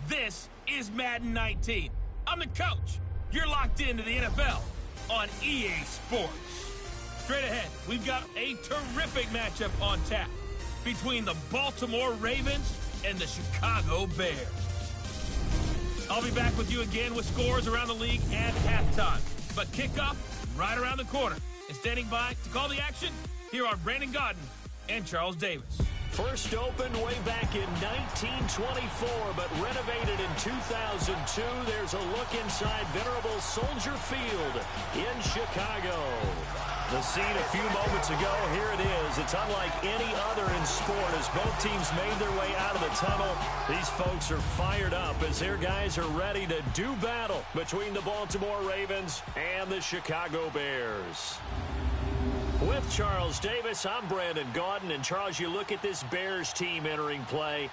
This is Madden 19. I'm the coach. You're locked into the NFL on EA Sports. Straight ahead, we've got a terrific matchup on tap between the Baltimore Ravens and the Chicago Bears. I'll be back with you again with scores around the league at halftime. But kickoff right around the corner. And standing by to call the action, here are Brandon Gaudin and Charles Davis. First opened way back in 1924, but renovated in 2002. There's a look inside venerable Soldier Field in Chicago. The scene a few moments ago, here it is. It's unlike any other in sport as both teams made their way out of the tunnel. These folks are fired up as their guys are ready to do battle between the Baltimore Ravens and the Chicago Bears. With Charles Davis, I'm Brandon Gaudin. And Charles, you look at this Bears team entering play.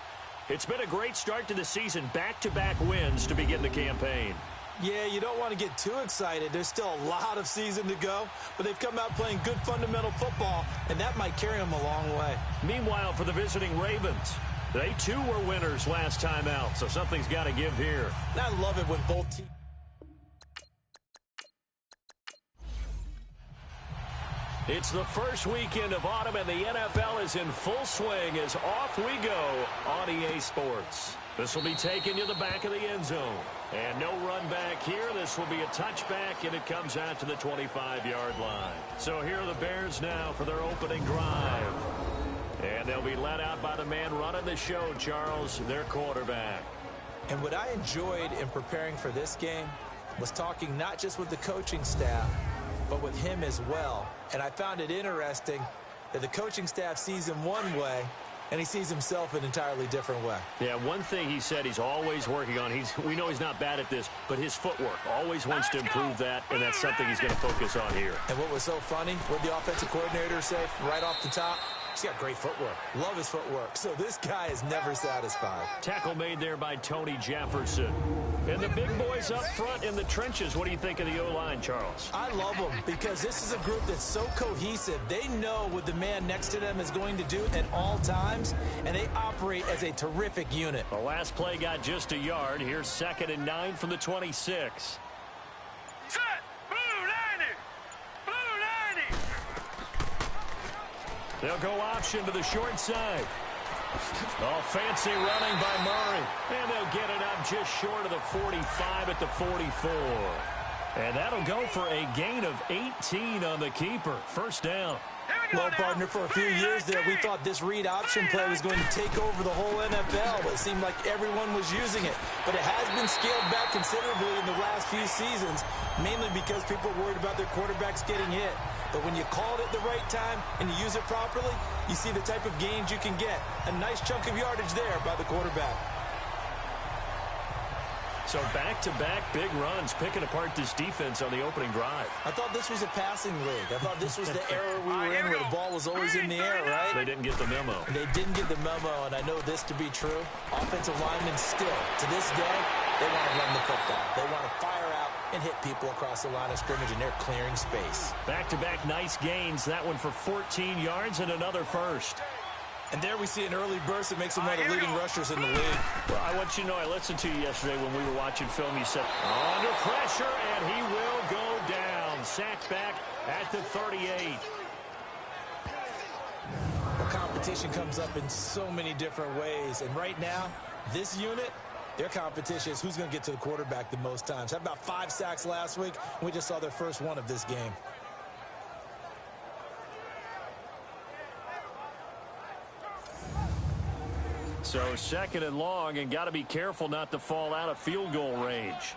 It's been a great start to the season, back-to-back wins to begin the campaign. Yeah, you don't want to get too excited. There's still a lot of season to go, but they've come out playing good fundamental football, and that might carry them a long way. Meanwhile, for the visiting Ravens, they too were winners last time out, so something's got to give here. And I love it when both teams... It's the first weekend of autumn, and the NFL is in full swing as off we go on EA Sports. This will be taken to the back of the end zone. And no run back here. This will be a touchback, and it comes out to the 25-yard line. So here are the Bears now for their opening drive. And they'll be led out by the man running the show, Charles, their quarterback. And what I enjoyed in preparing for this game was talking not just with the coaching staff, but with him as well. And I found it interesting that the coaching staff sees him one way, and he sees himself an entirely different way. Yeah, one thing he said he's always working on, we know he's not bad at this, but his footwork, always wants to improve that, and that's something he's going to focus on here. And what was so funny, what did the offensive coordinator say right off the top? He's got great footwork. Love his footwork. So this guy is never satisfied. Tackle made there by Tony Jefferson. And the big boys up front in the trenches. What do you think of the O-line, Charles? I love them because this is a group that's so cohesive. They know what the man next to them is going to do at all times, and they operate as a terrific unit. The last play got just a yard. Here's 2nd and 9 from the 26. Set! Blue 90! Blue 90! They'll go option to the short side. Oh, fancy running by Murray. And they'll get it up just short of the 45 at the 44. And that'll go for a gain of 18 on the keeper. First down. Well, partner, for a few years there, we thought this read option play was going to take over the whole NFL. But it seemed like everyone was using it. But it has been scaled back considerably in the last few seasons, mainly because people are worried about their quarterbacks getting hit. But when you call it at the right time and you use it properly, you see the type of gains you can get. A nice chunk of yardage there by the quarterback. So back-to-back big runs, picking apart this defense on the opening drive. I thought this was a passing league. I thought this was the era we were in where the ball was always in the air, right? They didn't get the memo. They didn't get the memo, and I know this to be true. Offensive linemen still, to this day, they want to run the football. They want to fire out and hit people across the line of scrimmage, and they're clearing space. Back-to-back nice gains. That one for 14 yards and another first. And there we see an early burst that makes him one of the leading rushers in the league. Well, I want you to know, I listened to you yesterday when we were watching film. You said, under pressure, and he will go down. Sacked back at the 38. Well, competition comes up in so many different ways. And right now, this unit, their competition is who's going to get to the quarterback the most times. Had about 5 sacks last week. We just saw their first one of this game. So 2nd and long, and got to be careful not to fall out of field goal range.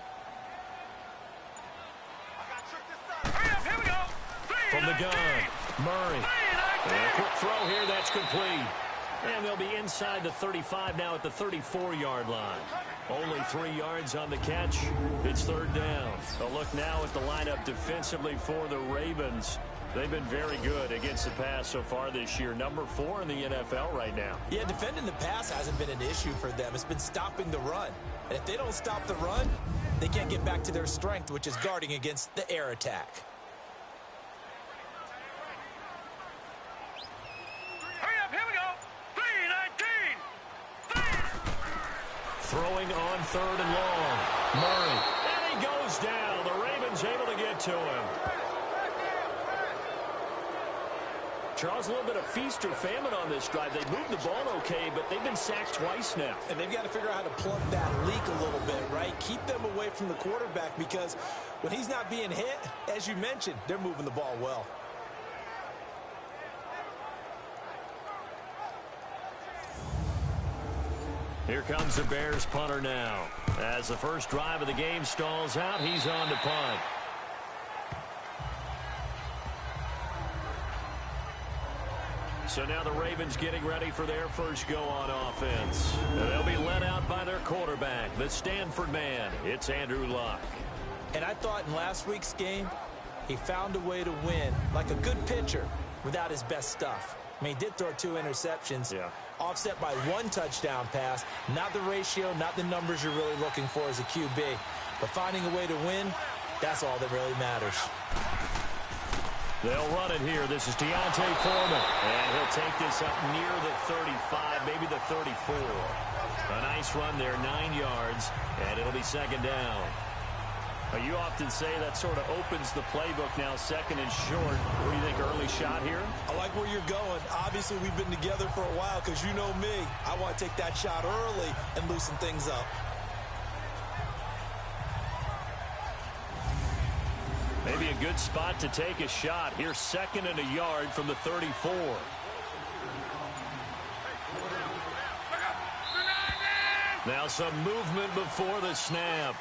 From the gun, Murray. And a quick throw here, that's complete. And they'll be inside the 35 now at the 34-yard line. Only 3 yards on the catch. It's 3rd down. A look now at the lineup defensively for the Ravens. They've been very good against the pass so far this year. Number 4 in the NFL right now. Yeah, defending the pass hasn't been an issue for them. It's been stopping the run. And if they don't stop the run, they can't get back to their strength, which is guarding against the air attack. Hurry up, here we go. 3-19. Throwing on 3rd and long. Murray. And he goes down. The Ravens able to get to him. Charles, a little bit of feast or famine on this drive. They moved the ball okay, but they've been sacked twice now. And they've got to figure out how to plug that leak a little bit, right? Keep them away from the quarterback, because when he's not being hit, as you mentioned, they're moving the ball well. Here comes the Bears punter now. As the first drive of the game stalls out, he's on to punt. So now the Ravens getting ready for their first go on offense. And they'll be led out by their quarterback, the Stanford man. It's Andrew Luck. And I thought in last week's game, he found a way to win, like a good pitcher, without his best stuff. I mean, he did throw 2 interceptions, offset by 1 touchdown pass. Not the ratio, not the numbers you're really looking for as a QB. But finding a way to win, that's all that really matters. They'll run it here. This is D'Onta Foreman. And he'll take this up near the 35, maybe the 34. A nice run there, 9 yards, and it'll be 2nd down. You often say that sort of opens the playbook now, 2nd and short. What do you think, early shot here? I like where you're going. Obviously, we've been together for a while, because you know me. I want to take that shot early and loosen things up. Maybe a good spot to take a shot. Here's 2nd and a yard from the 34. Now some movement before the snap.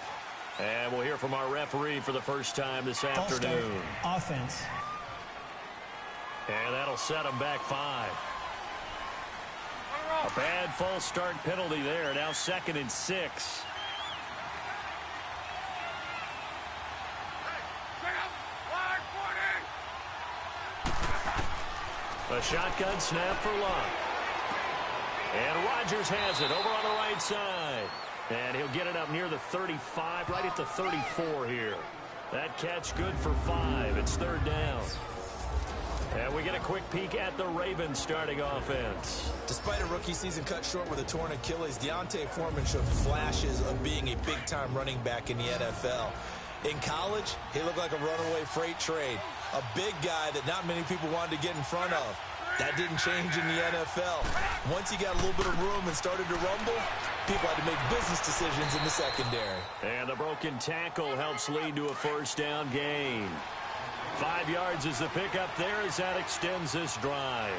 And we'll hear from our referee for the first time this afternoon. Offense. And that'll set them back 5. A bad false start penalty there. Now 2nd and 6. A shotgun snap for Luck. And Rodgers has it over on the right side. And he'll get it up near the 35, right at the 34 here. That catch good for 5. It's 3rd down. And we get a quick peek at the Ravens starting offense. Despite a rookie season cut short with a torn Achilles, D'Onta Foreman showed flashes of being a big-time running back in the NFL. In college, he looked like a runaway freight train. A big guy that not many people wanted to get in front of. That didn't change in the NFL. Once he got a little bit of room and started to rumble, people had to make business decisions in the secondary. And the broken tackle helps lead to a 1st down gain. 5 yards is the pickup there as that extends this drive.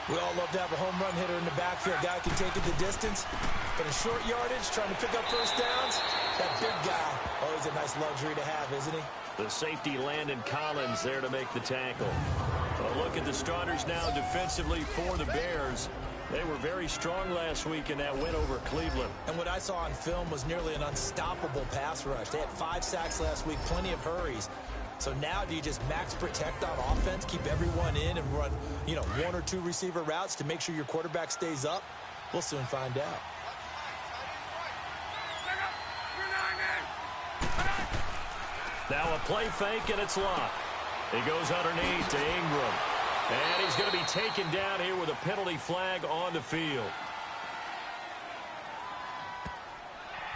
We all love to have a home run hitter in the backfield. Guy can take it the distance. But in short yardage, trying to pick up 1st downs, that big guy, always a nice luxury to have, isn't he? The safety Landon Collins there to make the tackle. A look at the starters now defensively for the Bears. They were very strong last week in that win over Cleveland. And what I saw on film was nearly an unstoppable pass rush. They had 5 sacks last week, plenty of hurries. So now do you just max protect on offense, keep everyone in and run, 1 or 2 receiver routes to make sure your quarterback stays up? We'll soon find out. Now a play fake, and it's Luck. He goes underneath to Ingram. And he's going to be taken down here with a penalty flag on the field.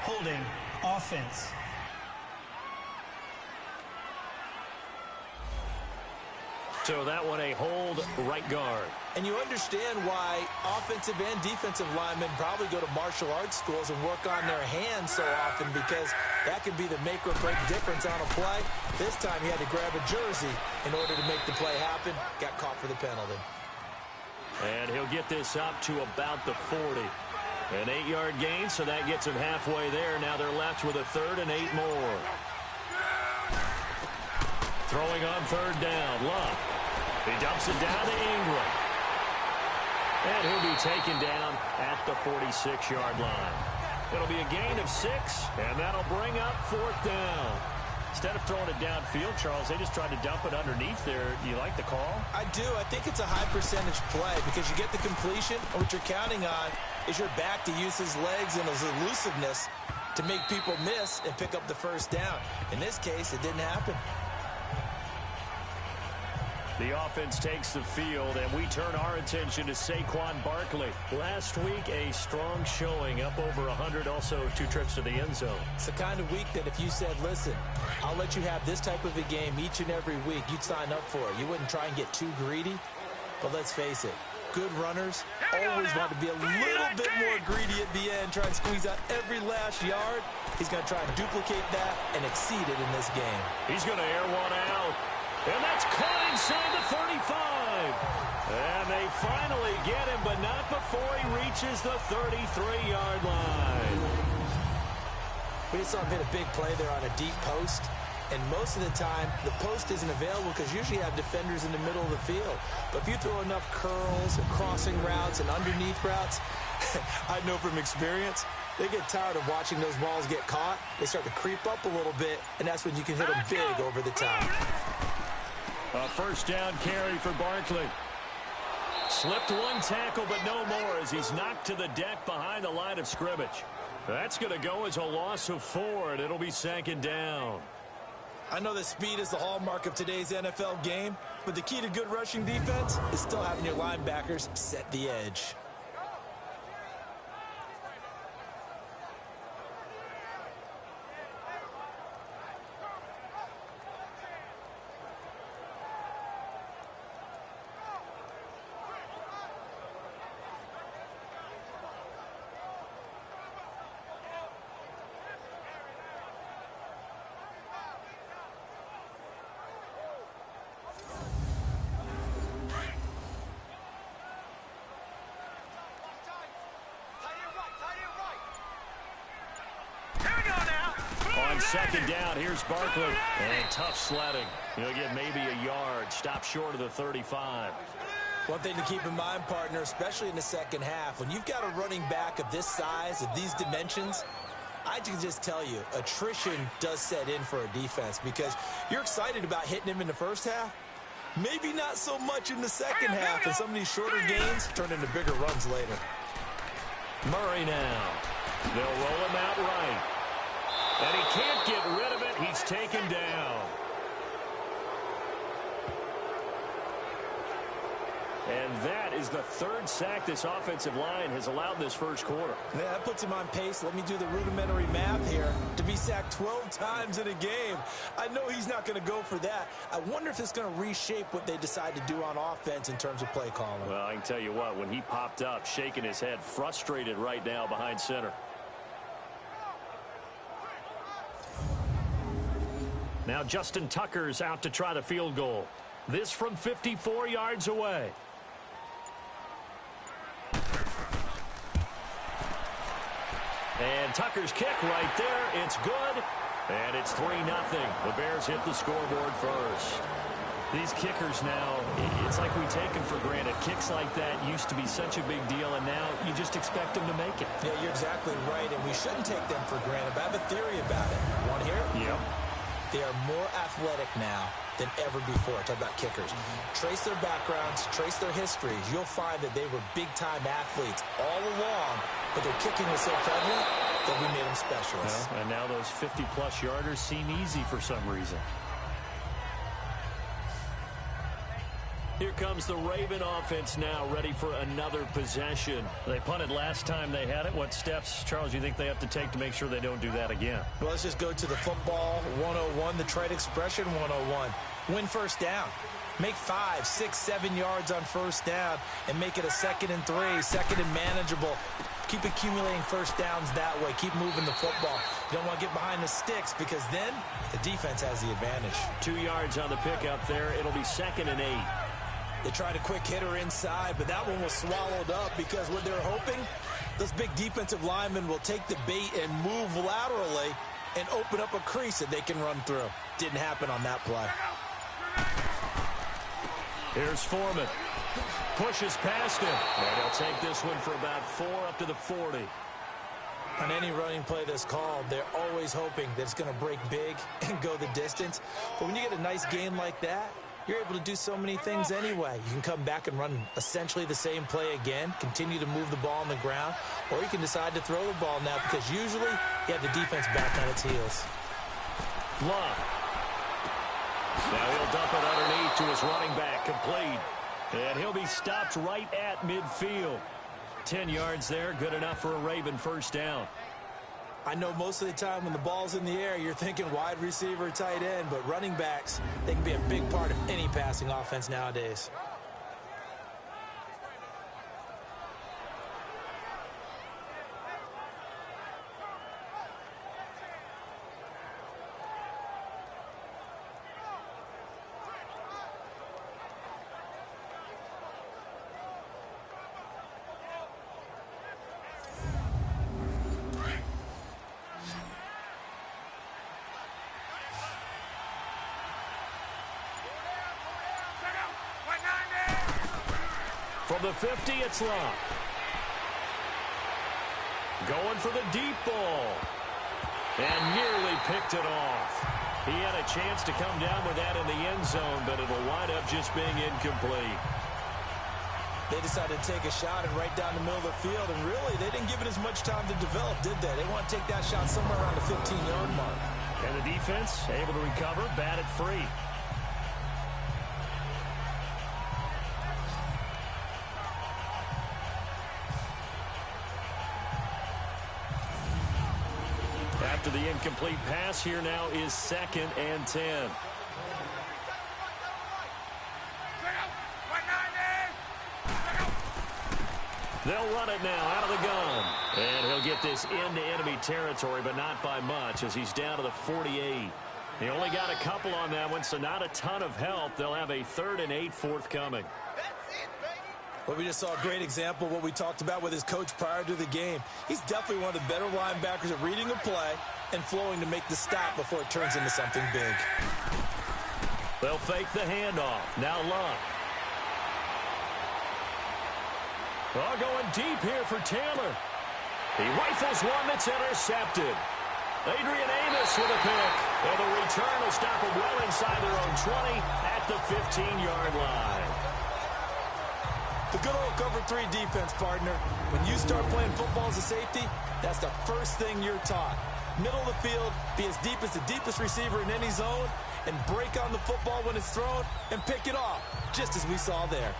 Holding. Offense. So that one a hold, right guard. And you understand why offensive and defensive linemen probably go to martial arts schools and work on their hands so often, because that can be the make or break difference on a play. This time he had to grab a jersey in order to make the play happen. Got caught for the penalty. And he'll get this up to about the 40. An 8-yard gain, so that gets him halfway there. Now they're left with a 3rd and 8 more. Throwing on 3rd down, Luck. He dumps it down to Ingram. And he'll be taken down at the 46-yard line. It'll be a gain of 6, and that'll bring up 4th down. Instead of throwing it downfield, Charles, they just tried to dump it underneath there. Do you like the call? I do. I think it's a high percentage play, because you get the completion, and what you're counting on is your back to use his legs and his elusiveness to make people miss and pick up the 1st down. In this case, it didn't happen. The offense takes the field, and we turn our attention to Saquon Barkley. Last week, a strong showing, up over 100, also 2 trips to the end zone. It's the kind of week that if you said, listen, I'll let you have this type of a game each and every week, you'd sign up for it. You wouldn't try and get too greedy. But let's face it, good runners always want to be a little bit more greedy at the end, try and squeeze out every last yard. He's going to try and duplicate that and exceed it in this game. He's going to air one out. And that's caught inside the 35. And they finally get him, but not before he reaches the 33-yard line. We just saw him hit a big play there on a deep post. And most of the time, the post isn't available because usually you have defenders in the middle of the field. But if you throw enough curls and crossing routes and underneath routes, I know from experience, they get tired of watching those balls get caught. They start to creep up a little bit, and that's when you can hit them big over the top. A first down carry for Barkley. Slipped one tackle, but no more as he's knocked to the deck behind the line of scrimmage. That's going to go as a loss of 4, and it'll be 2nd down. I know that speed is the hallmark of today's NFL game, but the key to good rushing defense is still having your linebackers set the edge. On 2nd down, here's Barkley. And tough sledding. He'll get maybe a yard. Stop short of the 35. One thing to keep in mind, partner, especially in the second half, when you've got a running back of this size, of these dimensions, I can just tell you, attrition does set in for a defense because you're excited about hitting him in the first half. Maybe not so much in the second half, and some of these shorter gains turn into bigger runs later. Murray now. They'll roll him out right. And he can't get rid of it. He's taken down. And that is the 3rd sack this offensive line has allowed this first quarter. Yeah, that puts him on pace. Let me do the rudimentary math here. To be sacked 12 times in a game, I know he's not going to go for that. I wonder if it's going to reshape what they decide to do on offense in terms of play calling. Well, I can tell you what, when he popped up, shaking his head, frustrated right now behind center. Now Justin Tucker's out to try the field goal. This from 54 yards away. And Tucker's kick right there. It's good. And it's 3-0. The Bears hit the scoreboard first. These kickers now, it's like we take them for granted. Kicks like that used to be such a big deal, and now you just expect them to make it. Yeah, you're exactly right, and we shouldn't take them for granted. But I have a theory about it. Want to hear it? Yep. They are more athletic now than ever before. Talk about kickers. Trace their backgrounds, trace their histories. You'll find that they were big-time athletes all along, but their kicking was so prevalent that we made them specialists. Well, and now those 50-plus yarders seem easy for some reason. Here comes the Raven offense now, ready for another possession. They punted last time they had it. What steps, Charles, do you think they have to take to make sure they don't do that again? Well, let's just go to the football 101, the trade expression 101. Win first down. Make 5, 6, 7 yards on first down and make it a 2nd and 3, 2nd and manageable. Keep accumulating first downs that way. Keep moving the football. You don't want to get behind the sticks because then the defense has the advantage. 2 yards on the pickup there. It'll be 2nd and 8. They tried a quick hitter inside, but that one was swallowed up because what they're hoping, those big defensive linemen will take the bait and move laterally and open up a crease that they can run through. Didn't happen on that play. Here's Foreman. Pushes past him. And he'll take this one for about 4 up to the 40. On any running play that's called, they're always hoping that it's going to break big and go the distance. But when you get a nice gain like that, you're able to do so many things anyway. You can come back and run essentially the same play again, continue to move the ball on the ground, or you can decide to throw the ball now because usually you have the defense back on its heels. Love. Now he'll dump it underneath to his running back, complete. And he'll be stopped right at midfield. 10 yards there, good enough for a Raven first down. I know most of the time when the ball's in the air, you're thinking wide receiver, tight end, but running backs, they can be a big part of any passing offense nowadays. From the 50, it's Locke. Going for the deep ball. And nearly picked it off. He had a chance to come down with that in the end zone, but it'll wind up just being incomplete. They decided to take a shot and right down the middle of the field, and really, they didn't give it as much time to develop, did they? They want to take that shot somewhere around the 15-yard mark. And the defense able to recover, batted free. After the incomplete pass, here now is 2nd and 10. They'll run it now out of the gun. And he'll get this into enemy territory, but not by much as he's down to the 48. He only got a couple on that one, so not a ton of help. They'll have a 3rd and 8 forthcoming. Well, we just saw a great example of what we talked about with his coach prior to the game. He's definitely one of the better linebackers at reading a play and flowing to make the stop before it turns into something big. They'll fake the handoff. Now Locke. Oh, going deep here for Taylor. He rifles one that's intercepted. Adrian Amos with a pick. And the return will stop him well inside their own 20 at the 15-yard line. The good old cover 3 defense, partner. When you start playing football as a safety, that's the first thing you're taught. Middle of the field, be as deep as the deepest receiver in any zone, and break on the football when it's thrown and pick it off, just as we saw there.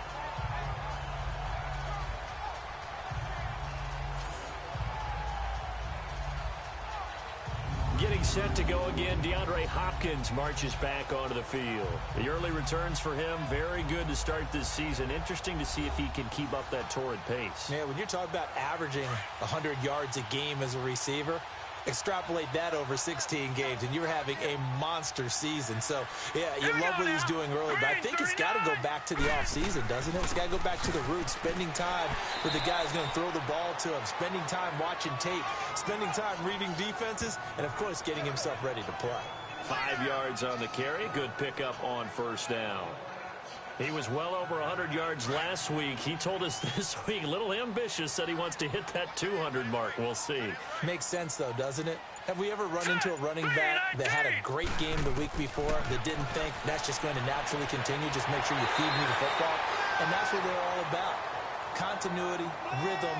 Getting set to go again, DeAndre Hopkins marches back onto the field. The early returns for him, very good to start this season. Interesting to see if he can keep up that torrid pace. Yeah, when you're talking about averaging 100 yards a game as a receiver, extrapolate that over 16 games, and you're having a monster season. So, yeah, you love what he's doing early, but I think it's got to go back to the offseason, doesn't it? It's got to go back to the roots, spending time with the guy who's going to throw the ball to him, spending time watching tape, spending time reading defenses, and, of course, getting himself ready to play. 5 yards on the carry. Good pickup on first down. He was well over 100 yards last week. He told us this week, a little ambitious, said he wants to hit that 200 mark. We'll see. Makes sense, though, doesn't it? Have we ever run into a running back that had a great game the week before that didn't think that's just going to naturally continue? Just make sure you feed me the football. And that's what they're all about. Continuity, rhythm,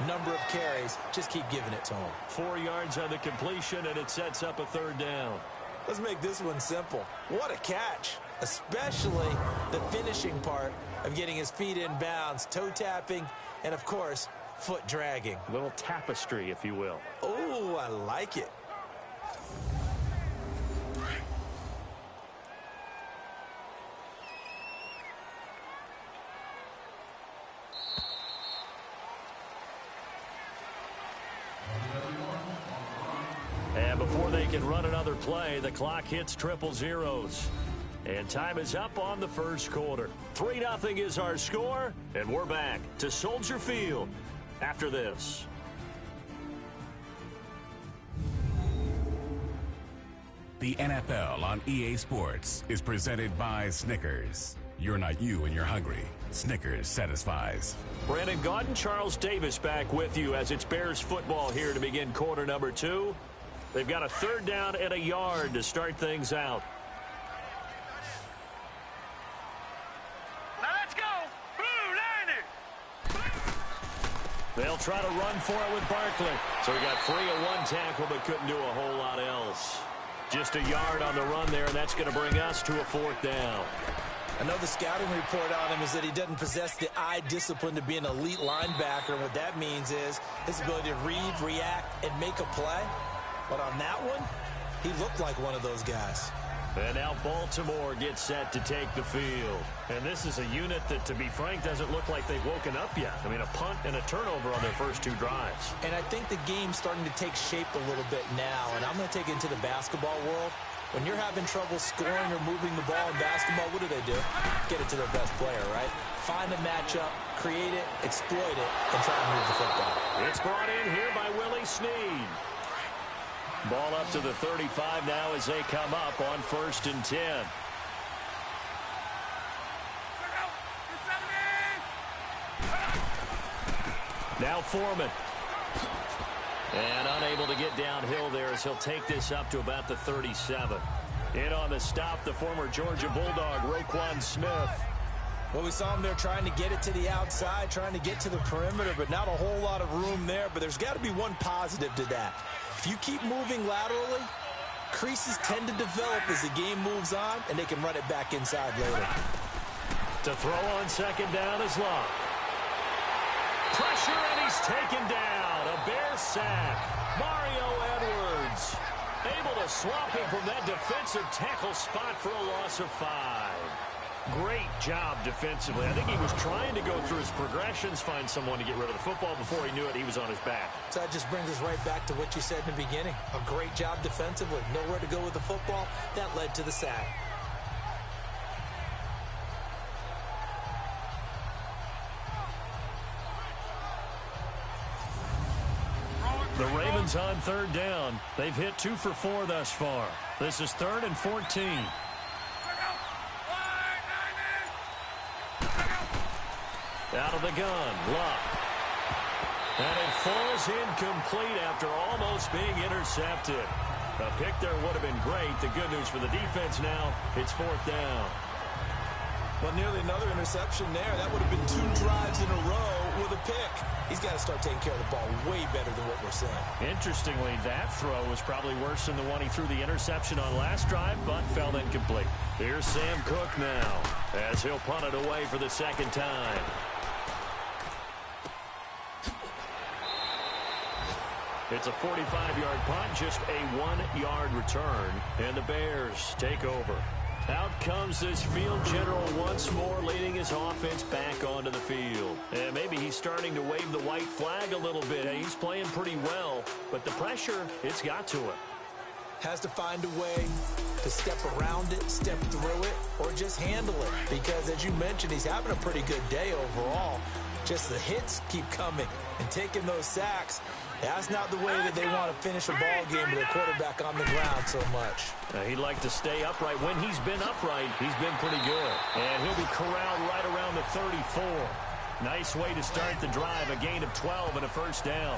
number of carries. Just keep giving it to them. 4 yards on the completion, and it sets up a 3rd down. Let's make this one simple. What a catch. Especially the finishing part of getting his feet in bounds, toe tapping, and, of course, foot dragging. A little tapestry, if you will. Oh, I like it. And before they can run another play, the clock hits triple zeros. And time is up on the first quarter. 3-0 is our score, and we're back to Soldier Field after this. The NFL on EA Sports is presented by Snickers. You're not you and you're hungry. Snickers satisfies. Brandon Gaudin, Charles Davis back with you as it's Bears football here to begin quarter number 2. They've got a 3rd down and a yard to start things out. They'll try to run for it with Barkley. So he got free of one tackle but couldn't do a whole lot else. Just a yard on the run there, and that's going to bring us to a 4th down. I know the scouting report on him is that he doesn't possess the eye discipline to be an elite linebacker. And what that means is his ability to read, react, and make a play. But on that one, he looked like one of those guys. And now Baltimore gets set to take the field. And this is a unit that, to be frank, doesn't look like they've woken up yet. I mean, a punt and a turnover on their first 2 drives. And I think the game's starting to take shape a little bit now. And I'm going to take it into the basketball world. When you're having trouble scoring or moving the ball in basketball, what do? Get it to their best player, right? Find a matchup, create it, exploit it, and try to move the football. It's brought in here by Willie Snead. Ball up to the 35 now as they come up on 1st and 10. Now Foreman. And unable to get downhill there as he'll take this up to about the 37. In on the stop, the former Georgia Bulldog, Roquan Smith. Well, we saw him there trying to get it to the outside, trying to get to the perimeter, but not a whole lot of room there. But there's got to be one positive to that. If you keep moving laterally, creases tend to develop as the game moves on, and they can run it back inside later. To throw on 2nd down is Locke. Pressure, and he's taken down. A Bear sack. Mario Edwards able to swap him from that defensive tackle spot for a loss of 5. Great job defensively. I think he was trying to go through his progressions, find someone to get rid of the football. Before he knew it, he was on his back. So that just brings us right back to what you said in the beginning. A great job defensively. Nowhere to go with the football. That led to the sack. The Ravens on 3rd down. They've hit 2 for 4 thus far. This is 3rd and 14. Out of the gun, Luck. And it falls incomplete after almost being intercepted. A pick there would have been great. The good news for the defense now, it's 4th down. Well, nearly another interception there. That would have been 2 drives in a row with a pick. He's got to start taking care of the ball way better than what we're seeing. Interestingly, that throw was probably worse than the one he threw the interception on last drive, but fell incomplete. Here's Sam Cook now as he'll punt it away for the 2nd time. It's a 45-yard punt, just a 1-yard return, and the Bears take over. Out comes this field general once more, leading his offense back onto the field. And maybe he's starting to wave the white flag a little bit. He's playing pretty well, but the pressure, it's got to him. Has to find a way to step around it, step through it, or just handle it. Because, as you mentioned, he's having a pretty good day overall. Just the hits keep coming and taking those sacks. That's not the way that they want to finish a ball game with a quarterback on the ground so much. He'd like to stay upright. When he's been upright, he's been pretty good. And he'll be corralled right around the 34. Nice way to start the drive. A gain of 12 and a 1st down.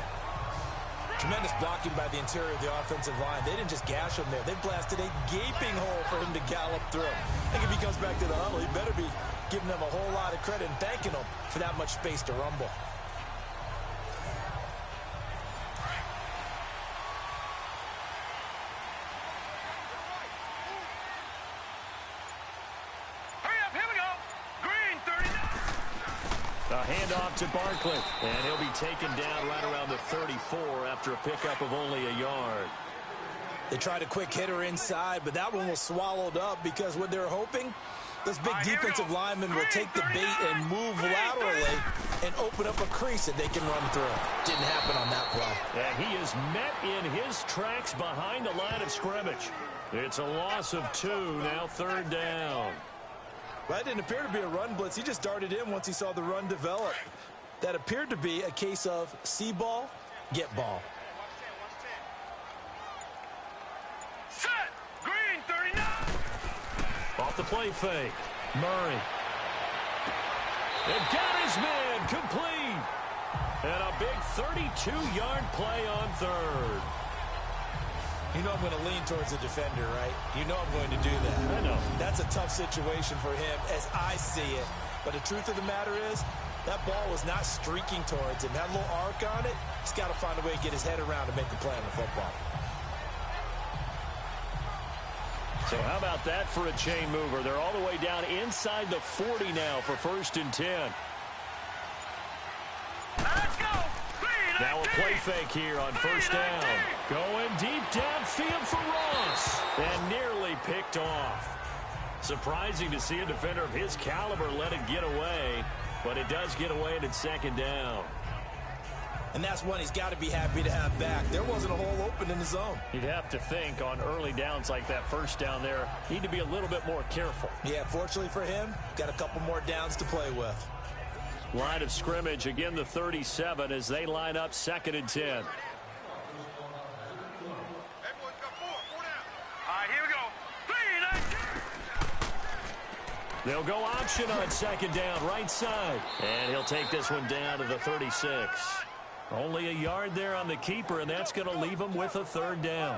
Tremendous blocking by the interior of the offensive line. They didn't just gash him there. They blasted a gaping hole for him to gallop through. I think if he comes back to the huddle, he better be giving them a whole lot of credit and thanking them for that much space to rumble. Handoff to Barkley, and he'll be taken down right around the 34 after a pickup of only a yard. They tried a quick hitter inside, but that one was swallowed up because what they're hoping, those big defensive linemen will take the bait and move laterally and open up a crease that they can run through. Didn't happen on that play. And he is met in his tracks behind the line of scrimmage. It's a loss of 2, now 3rd down. That didn't appear to be a run blitz. He just darted in once he saw the run develop. That appeared to be a case of see ball, get ball. Set! Green 39! Off the play fake. Murray. And got his man complete. And a big 32-yard play on 3rd. You know I'm going to lean towards the defender, right? You know I'm going to do that. I know. That's a tough situation for him as I see it. But the truth of the matter is, that ball was not streaking towards him. That little arc on it, he's got to find a way to get his head around to make the play on the football. So how about that for a chain mover? They're all the way down inside the 40 now for 1st and 10. Let's go. Now a play fake here on 1st down. Going deep downfield for Ross. And nearly picked off. Surprising to see a defender of his caliber let it get away. But it does get away and it's 2nd down. And that's one he's got to be happy to have back. There wasn't a hole open in the zone. You'd have to think on early downs like that 1st down there, need to be a little bit more careful. Yeah, fortunately for him, got a couple more downs to play with. Line of scrimmage, again the 37 as they line up 2nd and 10. All right, here we go. 3, 19. They'll go option on 2nd down, right side. And he'll take this one down to the 36. Only a yard there on the keeper, and that's going to leave him with a 3rd down.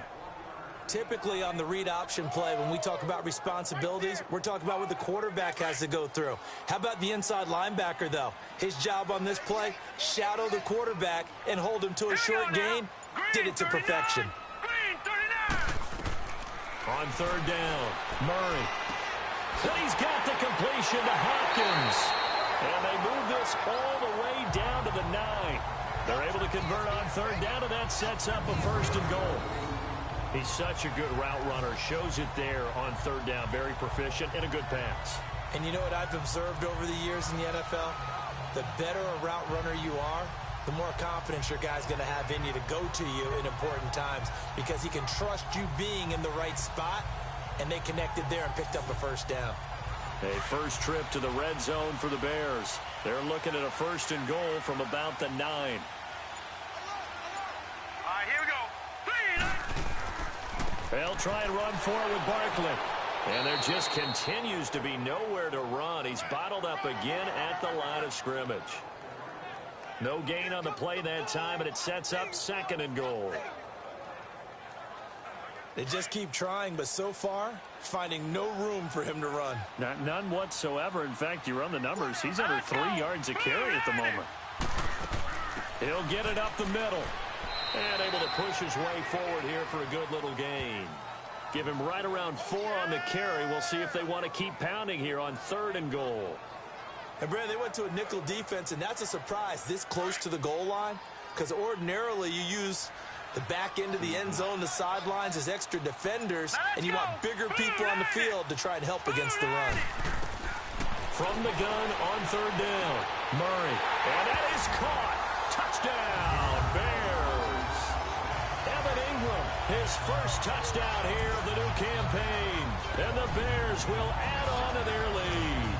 Typically on the read option play, when we talk about responsibilities, we're talking about what the quarterback has to go through. How about the inside linebacker, though? His job on this play, shadow the quarterback and hold him to a short gain. Did it to perfection. Green 39. On 3rd down, Murray. And he's got the completion to Hopkins. And they move this all the way down to the 9. They're able to convert on 3rd down, and that sets up a 1st and goal. He's such a good route runner. Shows it there on 3rd down. Very proficient and a good pass. And you know what I've observed over the years in the NFL? The better a route runner you are, the more confidence your guy's going to have in you to go to you in important times because he can trust you being in the right spot, and they connected there and picked up a 1st down. A first trip to the red zone for the Bears. They're looking at a 1st and goal from about the 9. All right, here we go. 3, 19. They'll try and run for it with Barkley. And there just continues to be nowhere to run. He's bottled up again at the line of scrimmage. No gain on the play that time, and it sets up 2nd and goal. They just keep trying, but so far, finding no room for him to run. None whatsoever. In fact, you run the numbers. He's under 3 yards a carry at the moment. He'll get it up the middle. And able to push his way forward here for a good little gain. Give him right around 4 on the carry. We'll see if they want to keep pounding here on 3rd and goal. And, Brad, they went to a nickel defense, and that's a surprise this close to the goal line because ordinarily you use the back end of the end zone, the sidelines as extra defenders, and you want bigger people on the field to try and help against the run. From the gun on 3rd down, Murray. And that is caught. Touchdown, Bears. Evan Ingram, his first touchdown here of the new campaign. And the Bears will add on to their lead.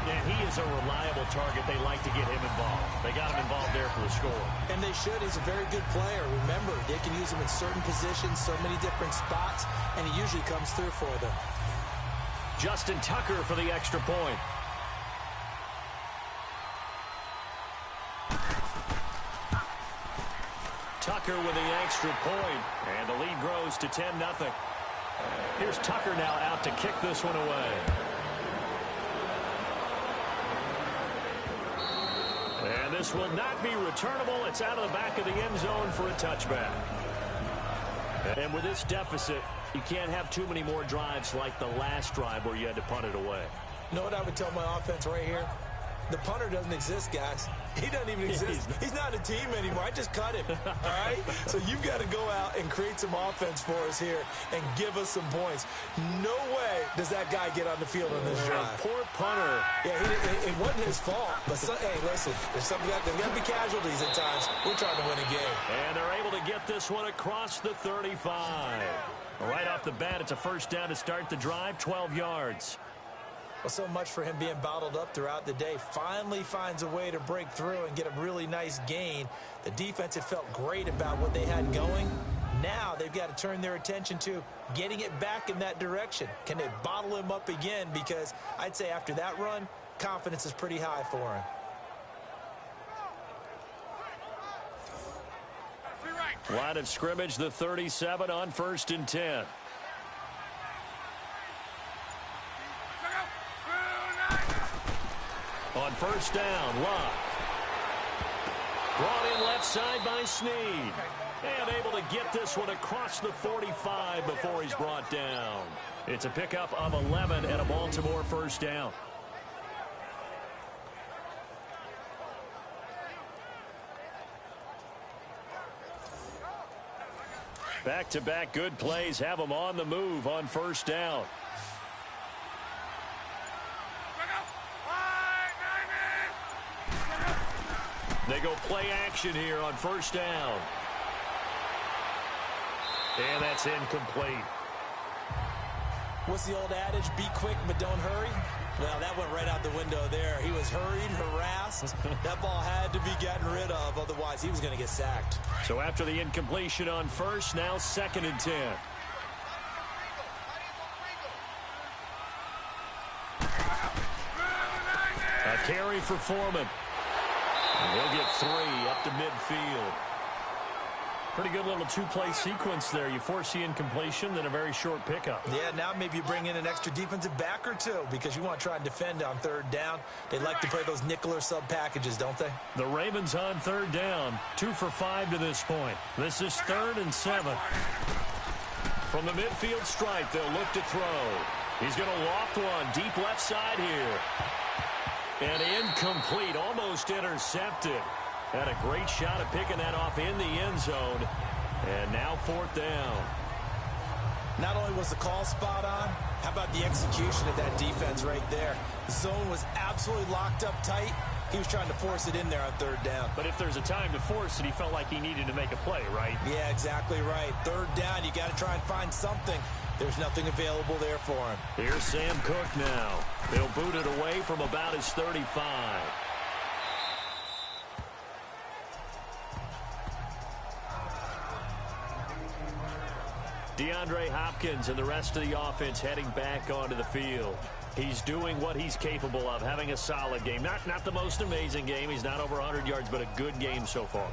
And he is a reliable target. They like to get him involved. They got him involved there for the score. And they should. He's a very good player. Remember, they can use him in certain positions, so many different spots, and he usually comes through for them. Justin Tucker for the extra point. Tucker with the extra point, and the lead grows to 10-0. Here's Tucker now out to kick this one away. And this will not be returnable. It's out of the back of the end zone for a touchback. And with this deficit, you can't have too many more drives like the last drive where you had to punt it away. You know what I would tell my offense right here? The punter doesn't exist, guys. He doesn't even exist. He's not a team anymore. I just cut him, all right? So you've got to go out and create some offense for us here and give us some points. No way does that guy get on the field on this drive. Poor punter. Yeah, it wasn't his fault. But, hey, listen, there's got to be casualties at times. We're trying to win a game. And they're able to get this one across the 35. Right off the bat, it's a 1st down to start the drive, 12 yards. Well, so much for him being bottled up throughout the day. Finally finds a way to break through and get a really nice gain. The defense had felt great about what they had going. Now they've got to turn their attention to getting it back in that direction. Can they bottle him up again? Because I'd say after that run, confidence is pretty high for him. Line of scrimmage, the 37 on 1st and 10. On 1st down, Locke. Brought in left side by Snead. And able to get this one across the 45 before he's brought down. It's a pickup of 11 and a Baltimore first down. Back-to-back good plays have them on the move on first down. They go play action here on first down. And that's incomplete. What's the old adage? Be quick, but don't hurry. Well, that went right out the window there. He was hurried, harassed. That ball had to be gotten rid of, otherwise he was going to get sacked. So after the incompletion on first, now 2nd and 10. A carry for Foreman. And he'll get 3 up to midfield. Pretty good little two-play sequence there. You force the incompletion, then a very short pickup. Yeah, now maybe you bring in an extra defensive back or two because you want to try and defend on 3rd down. They like to play those nickel or sub packages, don't they? The Ravens on 3rd down. 2 for 5 to this point. This is 3rd and 7. From the midfield stripe, they'll look to throw. He's going to loft one deep left side here. And incomplete, almost intercepted. Had a great shot at picking that off in the end zone. And now 4th down. Not only was the call spot on, how about the execution of that defense right there? The zone was absolutely locked up tight. He was trying to force it in there on 3rd down. But if there's a time to force it, he felt like he needed to make a play, right? Yeah, exactly right. 3rd down, you got to try and find something. There's nothing available there for him. Here's Sam Cook now. They'll boot it away from about his 35. DeAndre Hopkins and the rest of the offense heading back onto the field. He's doing what he's capable of, having a solid game. Not the most amazing game. He's not over 100 yards, but a good game so far.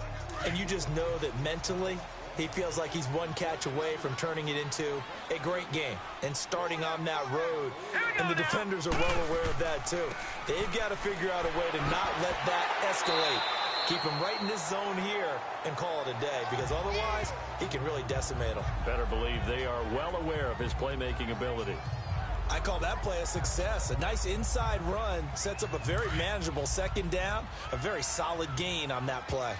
And you just know that mentally, he feels like he's one catch away from turning it into a great game and starting on that road. And the defenders are well aware of that, too. They've got to figure out a way to not let that escalate. Keep him right in this zone here and call it a day, because otherwise he can really decimate them. Better believe they are well aware of his playmaking ability. I call that play a success. A nice inside run sets up a very manageable 2nd down, a very solid gain on that play.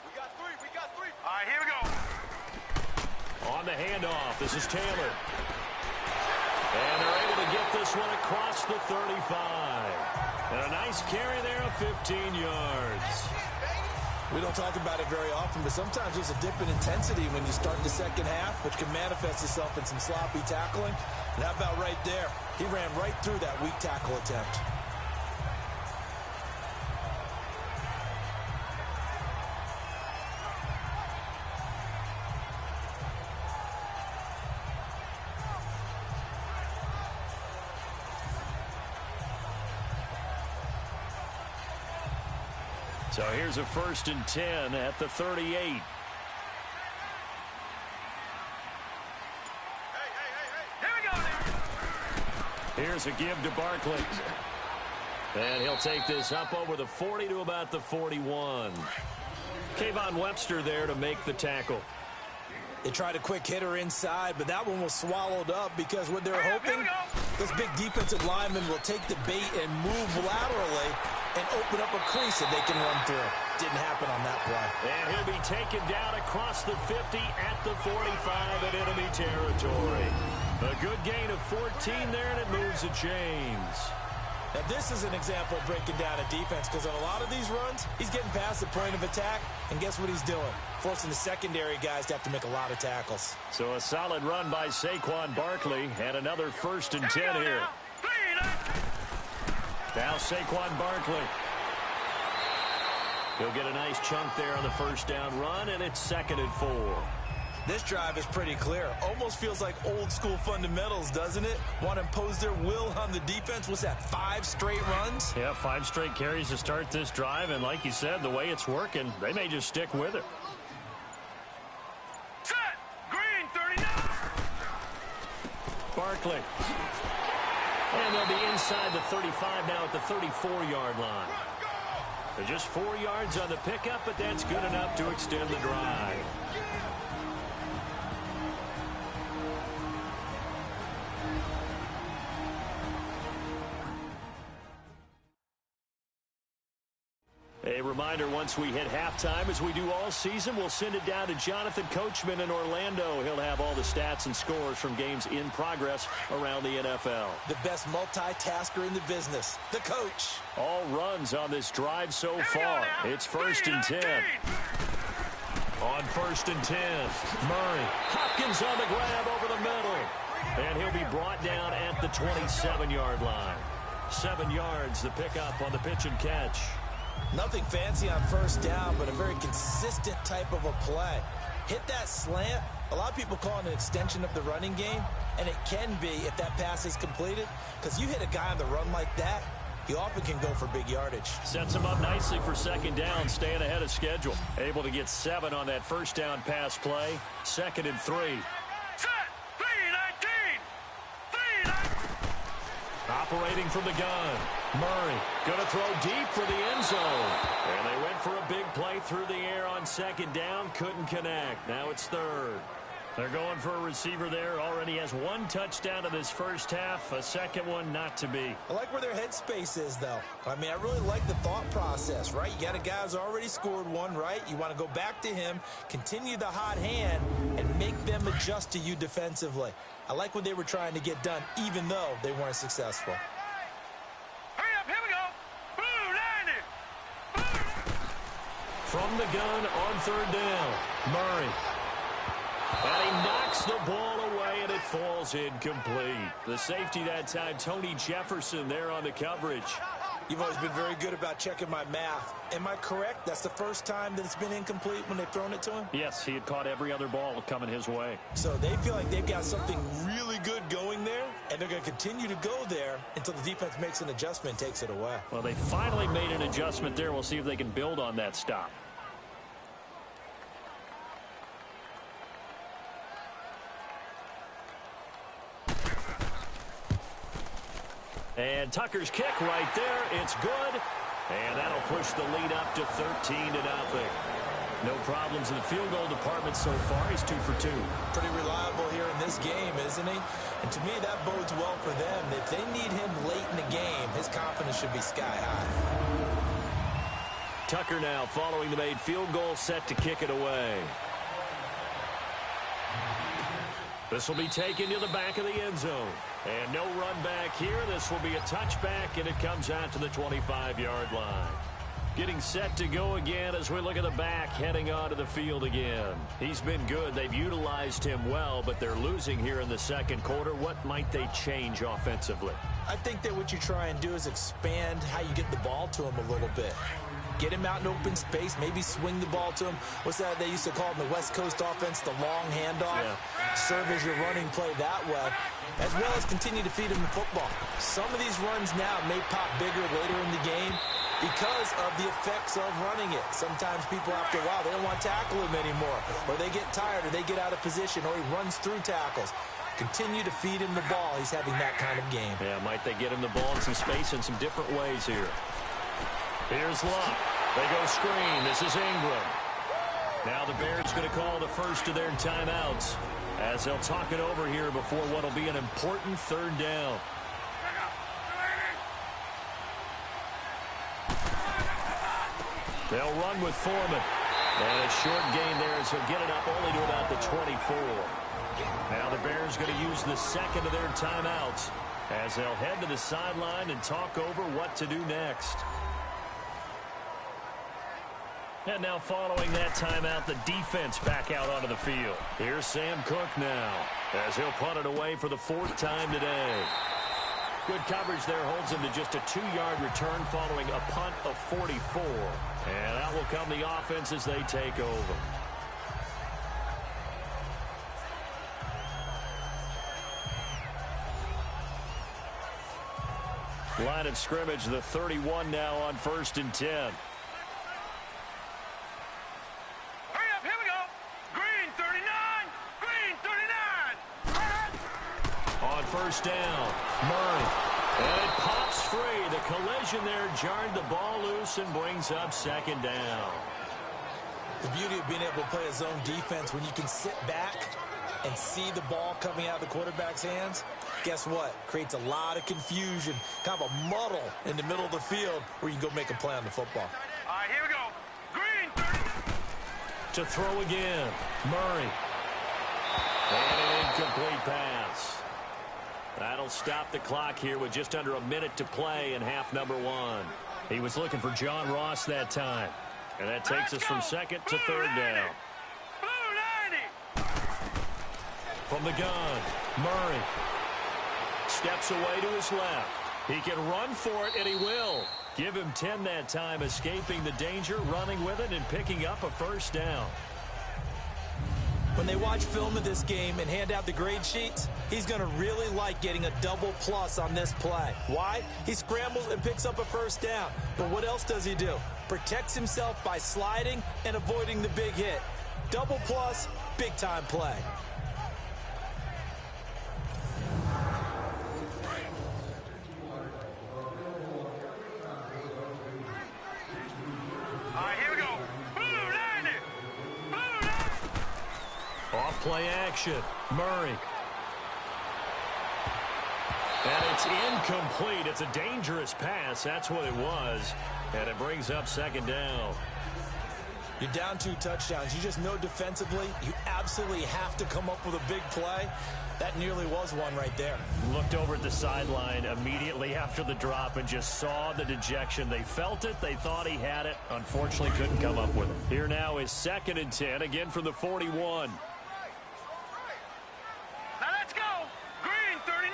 We got 3. All right, here we go. On the handoff, this is Taylor. And they're able to get this one across the 35. And a nice carry there of 15 yards. We don't talk about it very often, but sometimes there's a dip in intensity when you start the 2nd half, which can manifest itself in some sloppy tackling. And how about right there? He ran right through that weak tackle attempt. So here's a 1st and 10 at the 38. Hey. Here we go now. Here's a give to Barkley. And he'll take this up over the 40 to about the 41. Kayvon Webster there to make the tackle. They tried a quick hitter inside, but that one was swallowed up because what they're hoping, this big defensive lineman will take the bait and move laterally and open up a crease that they can run through. Didn't happen on that play. And he'll be taken down across the 50 at the 45 in enemy territory. A good gain of 14 there, and it moves the chains. Now, this is an example of breaking down a defense, because on a lot of these runs, he's getting past the point of attack, and guess what he's doing? Forcing the secondary guys to have to make a lot of tackles. So a solid run by Saquon Barkley, and another 1st and 10 here. Now Saquon Barkley. He'll get a nice chunk there on the 1st down run, and it's 2nd and 4. This drive is pretty clear. Almost feels like old school fundamentals, doesn't it? Want to impose their will on the defense. What's that, 5 straight runs? Yeah, 5 straight carries to start this drive, and like you said, the way it's working, they may just stick with it. Set. Green 39. Barkley. And they'll be inside the 35 now at the 34-yard line. Just 4 yards on the pickup, but that's good enough to extend the drive. A reminder, once we hit halftime, as we do all season, we'll send it down to Jonathan Coachman in Orlando. He'll have all the stats and scores from games in progress around the NFL. The best multitasker in the business, the coach. All runs on this drive so far. It's 1st and 10. On 1st and 10, Murray. Hopkins on the grab over the middle. And he'll be brought down at the 27-yard line. 7 yards, the pickup on the pitch and catch. Nothing fancy on 1st down, but a very consistent type of a play. Hit that slant. A lot of people call it an extension of the running game, and it can be if that pass is completed, because you hit a guy on the run like that, he often can go for big yardage. Sets him up nicely for 2nd down, staying ahead of schedule. Able to get 7 on that 1st down pass play. 2nd and 3. Set. 3-19. 3-19. Operating from the gun. Murray going to throw deep for the end zone. And they went for a big play through the air on 2nd down. Couldn't connect. Now it's 3rd. They're going for a receiver there. Already has 1 touchdown in this first half. A 2nd one not to be. I like where their headspace is, though. I mean, I really like the thought process, right? You got a guy who's already scored 1, right? You want to go back to him, continue the hot hand, and make them adjust to you defensively. I like what they were trying to get done, even though they weren't successful. Hurry up, here we go. Blue 90. From the gun on 3rd down. Murray. And he knocks the ball away, and it falls incomplete. The safety that time, Tony Jefferson, there on the coverage. You've always been very good about checking my math. Am I correct? That's the first time that it's been incomplete when they've thrown it to him? Yes, he had caught every other ball coming his way. So they feel like they've got something really good going there, and they're going to continue to go there until the defense makes an adjustment and takes it away. Well, they finally made an adjustment there. We'll see if they can build on that stop. And Tucker's kick right there. It's good. And that'll push the lead up to 13-0. No problems in the field goal department so far. He's 2 for 2. Pretty reliable here in this game, isn't he? And to me, that bodes well for them. If they need him late in the game, his confidence should be sky high. Tucker now following the made field goal, set to kick it away. This will be taken to the back of the end zone. And no run back here. This will be a touchback, and it comes out to the 25-yard line. Getting set to go again as we look at the back heading onto the field again. He's been good. They've utilized him well, but they're losing here in the 2nd quarter. What might they change offensively? I think that what you try and do is expand how you get the ball to him a little bit. Get him out in open space, maybe swing the ball to him. What's that they used to call in the West Coast offense, the long handoff? Yeah. Serve as your running play that way, as well as continue to feed him the football. Some of these runs now may pop bigger later in the game because of the effects of running it. Sometimes people, after a while, they don't want to tackle him anymore, or they get tired, or they get out of position, or he runs through tackles. Continue to feed him the ball. He's having that kind of game. Yeah, might they get him the ball in some space in some different ways here. Here's Luck. They go screen. This is Ingram. Now the Bears going to call the first of their timeouts as they'll talk it over here before what will be an important 3rd down. They'll run with Foreman. And a short gain there as he'll get it up only to about the 24. Now the Bears going to use the 2nd of their timeouts as they'll head to the sideline and talk over what to do next. And now following that timeout, the defense back out onto the field. Here's Sam Cook now as he'll punt it away for the 4th time today. Good coverage there holds him to just a 2-yard return following a punt of 44. And out will come the offense as they take over. Line of scrimmage, the 31 now on 1st and 10. On 1st down, Murray. And it pops free. The collision there jarred the ball loose and brings up second down. The beauty of being able to play a zone defense when you can sit back and see the ball coming out of the quarterback's hands, guess what? Creates a lot of confusion, kind of a muddle in the middle of the field where you can go make a play on the football. All right, here we go. Green. To throw again, Murray. And an incomplete pass. That'll stop the clock here with just under a minute to play in half number one. He was looking for John Ross that time. And that takes us from second to third down. From the gun, Murray steps away to his left. He can run for it, and he will. Give him 10 that time, escaping the danger, running with it, and picking up a first down. When they watch film of this game and hand out the grade sheets, he's going to really like getting a double plus on this play. Why? He scrambles and picks up a first down. But what else does he do? Protects himself by sliding and avoiding the big hit. Double plus, big-time play. All right, here we go. Off play action, Murray. And it's incomplete. It's a dangerous pass. That's what it was. And it brings up second down. You're down 2 touchdowns. You just know defensively you absolutely have to come up with a big play. That nearly was one right there. Looked over at the sideline immediately after the drop and just saw the dejection. They felt it. They thought he had it. Unfortunately, couldn't come up with it. Here now is 2nd and 10, again from the 41. Now let's go. Green, 39.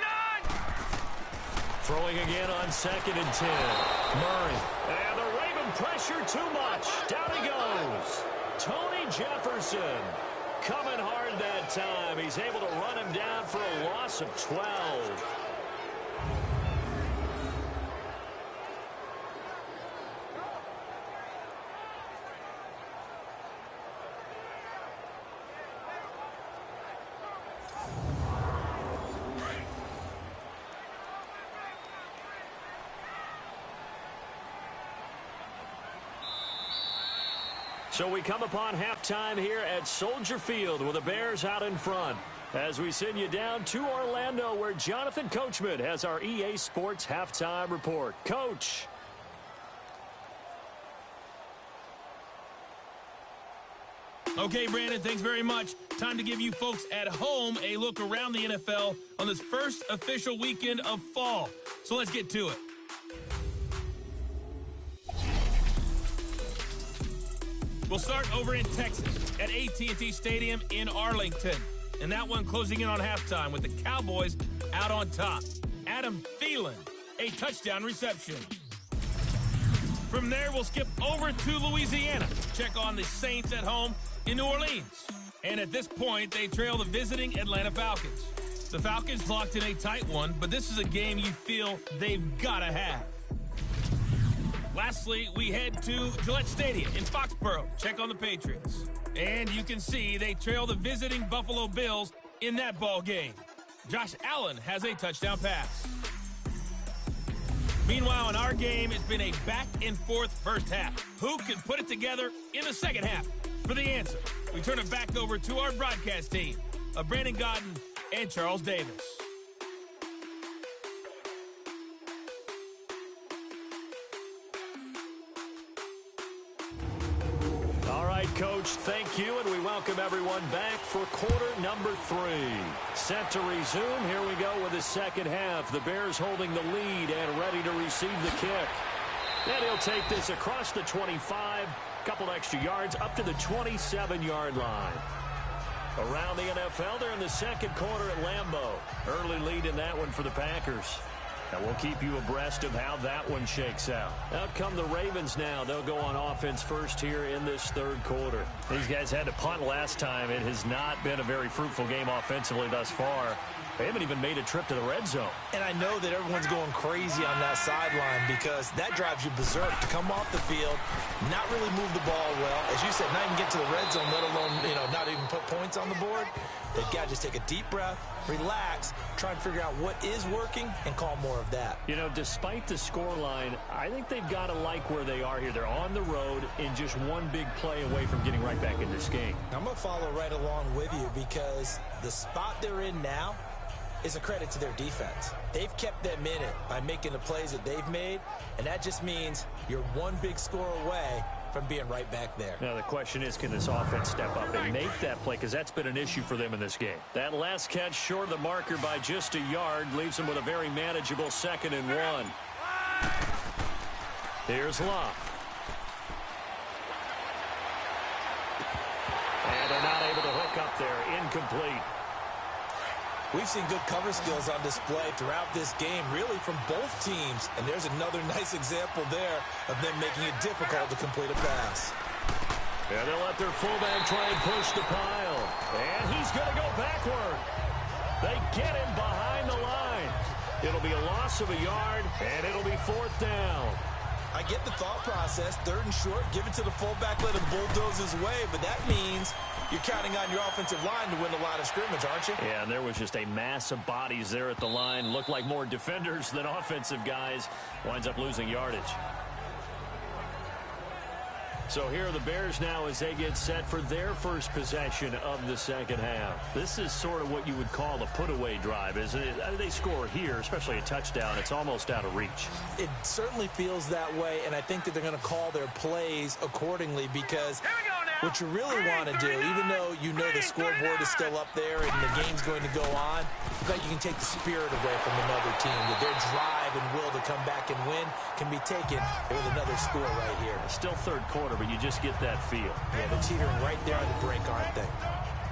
Throwing again on 2nd and 10. Murray. And the Raven pressure too much. Down he goes. Tony Jefferson coming hard that time. He's able to run him down for a loss of 12. So we come upon halftime here at Soldier Field with the Bears out in front. As we send you down to Orlando where Jonathan Coachman has our EA Sports halftime report. Coach. Okay, Brandon, thanks very much. Time to give you folks at home a look around the NFL on this first official weekend of fall. So let's get to it. We'll start over in Texas at AT&T Stadium in Arlington. And that one closing in on halftime with the Cowboys out on top. Adam Thielen, a touchdown reception. From there, we'll skip over to Louisiana. Check on the Saints at home in New Orleans. And at this point, they trail the visiting Atlanta Falcons. The Falcons locked in a tight one, but this is a game you feel they've got to have. Lastly, we head to Gillette Stadium in Foxborough. Check on the Patriots. And you can see they trail the visiting Buffalo Bills in that ball game. Josh Allen has a touchdown pass. Meanwhile, in our game, it's been a back-and-forth first half. Who can put it together in the second half? For the answer, we turn it back over to our broadcast team of Brandon Gaudin and Charles Davis. Coach, thank you, and we welcome everyone back for quarter number 3. Set to resume. Here we go with the second half. The Bears holding the lead and ready to receive the kick. And he'll take this across the 25, couple extra yards, up to the 27-yard line. Around the NFL, they're in the second quarter at Lambeau. Early lead in that one for the Packers. And we'll keep you abreast of how that one shakes out. Out come the Ravens now. They'll go on offense first here in this third quarter. These guys had to punt last time. It has not been a very fruitful game offensively thus far. They haven't even made a trip to the red zone. And I know that everyone's going crazy on that sideline because that drives you berserk to come off the field, not really move the ball well. As you said, not even get to the red zone, let alone, not even put points on the board. They've got to just take a deep breath, relax, try and figure out what is working, and call more of that. Despite the scoreline, I think they've got to like where they are here. They're on the road and just one big play away from getting right back in this game. I'm going to follow right along with you because the spot they're in now is a credit to their defense. They've kept them in it by making the plays that they've made, and that just means you're one big score away from being right back there. Now the question is, can this offense step up and make that play? Because that's been an issue for them in this game. That last catch short of the marker by just a yard leaves them with a very manageable 2nd and 1. Here's Love. And they're not able to hook up there. Incomplete. We've seen good cover skills on display throughout this game, really from both teams. And there's another nice example there of them making it difficult to complete a pass. And they'll let their fullback try and push the pile. And he's going to go backward. They get him behind the line. It'll be a loss of a yard, and it'll be 4th down. I get the thought process, 3rd and short, give it to the fullback, let him bulldoze his way, but that means you're counting on your offensive line to win a lot of scrimmage, aren't you? Yeah, and there was just a mass of bodies there at the line. Looked like more defenders than offensive guys. Winds up losing yardage. So here are the Bears now as they get set for their first possession of the second half. This is sort of what you would call a put-away drive, isn't it? They score here, especially a touchdown. It's almost out of reach. It certainly feels that way, and I think that they're going to call their plays accordingly because what you really want to do, even though you know the scoreboard is still up there and the game's going to go on, but you can take the spirit away from another team. That their drive and will to come back and win can be taken with another score right here. Still 3rd quarter, but you just get that feel. Yeah, they're teetering right there on the brink, aren't they?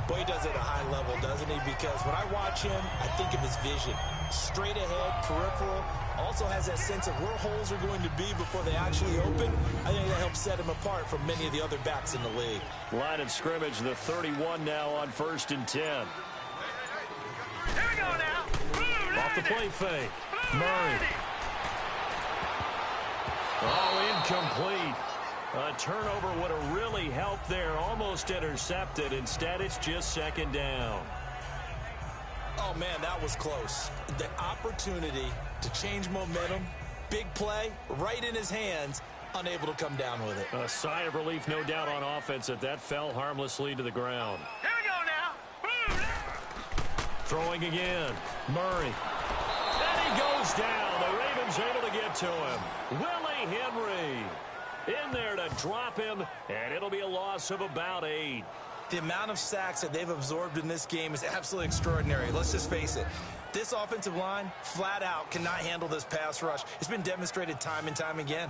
Boy, he does it at a high level, doesn't he? Because when I watch him, I think of his vision. Straight ahead, peripheral. Also has that sense of where holes are going to be before they actually open. I think that helps set him apart from many of the other backs in the league. Line of scrimmage, the 31 now on 1st and 10. Here we go now. Off the play fake. Murray. Oh, incomplete. A turnover would have really helped there. Almost intercepted. Instead, it's just 2nd down. Oh, man, that was close. The opportunity to change momentum, big play, right in his hands, unable to come down with it. A sigh of relief, no doubt, on offense that fell harmlessly to the ground. Here we go now. Throwing again. Murray. And he goes down. The Ravens able to get to him. Willie Henry in there to drop him, and it'll be a loss of about 8. The amount of sacks that they've absorbed in this game is absolutely extraordinary. Let's just face it. This offensive line, flat out, cannot handle this pass rush. It's been demonstrated time and time again.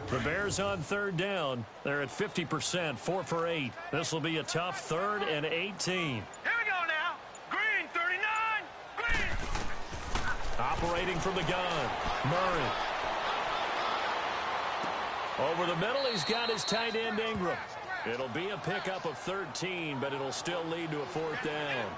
The Bears on 3rd down. They're at 50%, 4 for 8. This will be a tough 3rd and 18. Here we go now. Green, 39. Green. Operating from the gun. Murray. Over the middle, he's got his tight end Ingram. It'll be a pickup of 13, but it'll still lead to a 4th down.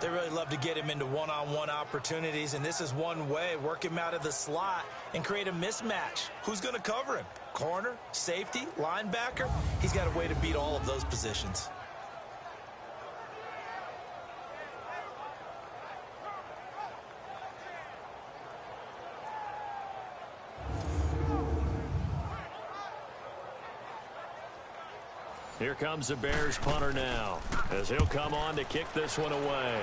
They really love to get him into one-on-one opportunities, and this is one way. Work him out of the slot and create a mismatch. Who's going to cover him? Corner, safety, linebacker? He's got a way to beat all of those positions. Here comes the Bears punter now, as he'll come on to kick this one away.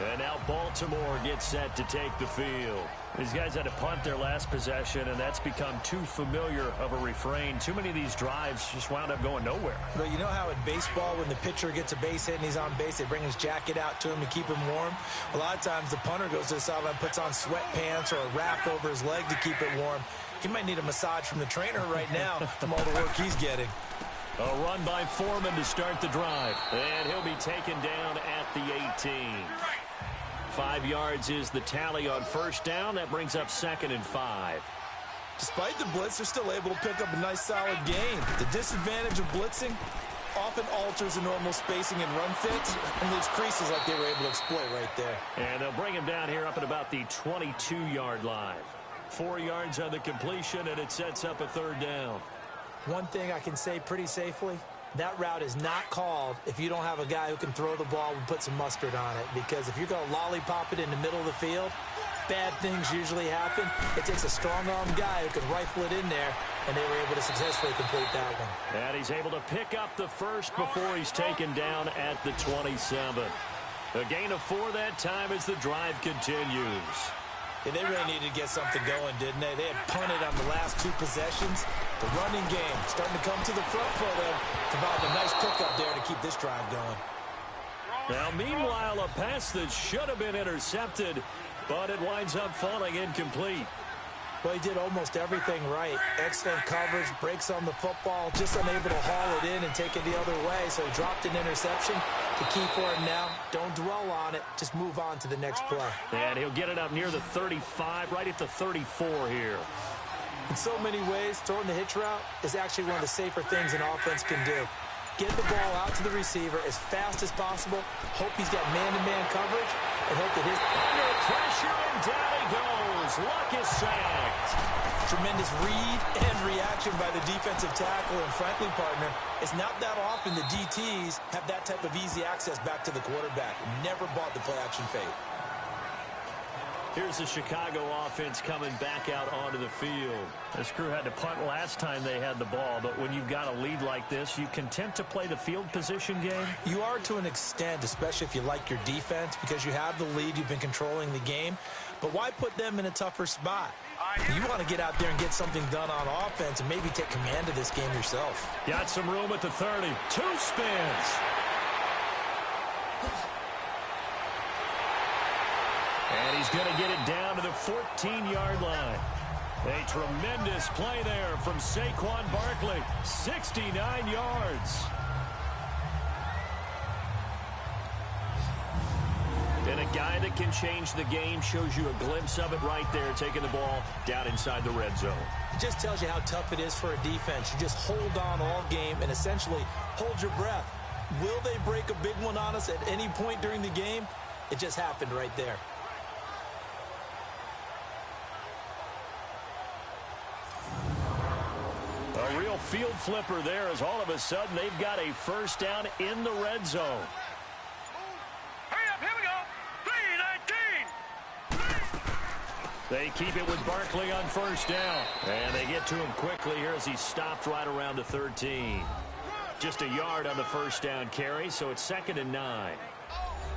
And now Baltimore gets set to take the field. These guys had to punt their last possession, and that's become too familiar of a refrain. Too many of these drives just wound up going nowhere. But you know how in baseball, when the pitcher gets a base hit and he's on base, they bring his jacket out to him to keep him warm? A lot of times the punter goes to the sideline, puts on sweatpants or a wrap over his leg to keep it warm. He might need a massage from the trainer right now from all the work he's getting. A run by Foreman to start the drive. And he'll be taken down at the 18. 5 yards is the tally on first down. That brings up 2nd and 5. Despite the blitz, they're still able to pick up a nice, solid gain. The disadvantage of blitzing often alters the normal spacing and run fits and leaves creases like they were able to exploit right there. And they'll bring him down here up at about the 22-yard line. 4 yards on the completion, and it sets up a 3rd down. One thing I can say pretty safely, that route is not called if you don't have a guy who can throw the ball and put some mustard on it. Because if you're going to lollipop it in the middle of the field, bad things usually happen. It takes a strong-armed guy who can rifle it in there, and they were able to successfully complete that one. And he's able to pick up the first before he's taken down at the 27. A gain of 4 that time as the drive continues. Yeah, they really needed to get something going, didn't they? They had punted on the last 2 possessions. The running game starting to come to the front for them, providing a nice pickup there to keep this drive going. Now, meanwhile, a pass that should have been intercepted, but it winds up falling incomplete. Well, he did almost everything right. Excellent coverage, breaks on the football, just unable to haul it in and take it the other way, so he dropped an interception. The key for him now, don't dwell on it, just move on to the next play. And he'll get it up near the 35, right at the 34 here. In so many ways, throwing the hitch route is actually one of the safer things an offense can do. Get the ball out to the receiver as fast as possible, hope he's got man-to-man coverage, and hope that his... Under pressure, and down he goes. Luck is sacked. Tremendous read and reaction by the defensive tackle, and frankly, partner, it's not that often the DTs have that type of easy access back to the quarterback. Never bought the play-action fake. Here's the Chicago offense coming back out onto the field. This crew had to punt last time they had the ball, but when you've got a lead like this, you content to play the field position game? You are to an extent, especially if you like your defense, because you have the lead, you've been controlling the game. But why put them in a tougher spot? You want to get out there and get something done on offense and maybe take command of this game yourself. Got some room at the 30. 2 spins. And he's going to get it down to the 14-yard line. A tremendous play there from Saquon Barkley. 69 yards. And a guy that can change the game, shows you a glimpse of it right there, taking the ball down inside the red zone. It just tells you how tough it is for a defense. You just hold on all game and essentially hold your breath. Will they break a big one on us at any point during the game? It just happened right there. A real field flipper there, as all of a sudden they've got a first down in the red zone. Hurry up, here we go. 3-19. They keep it with Barkley on first down. And they get to him quickly here as he stopped right around the 13. Just a yard on the first down carry, so it's 2nd and 9.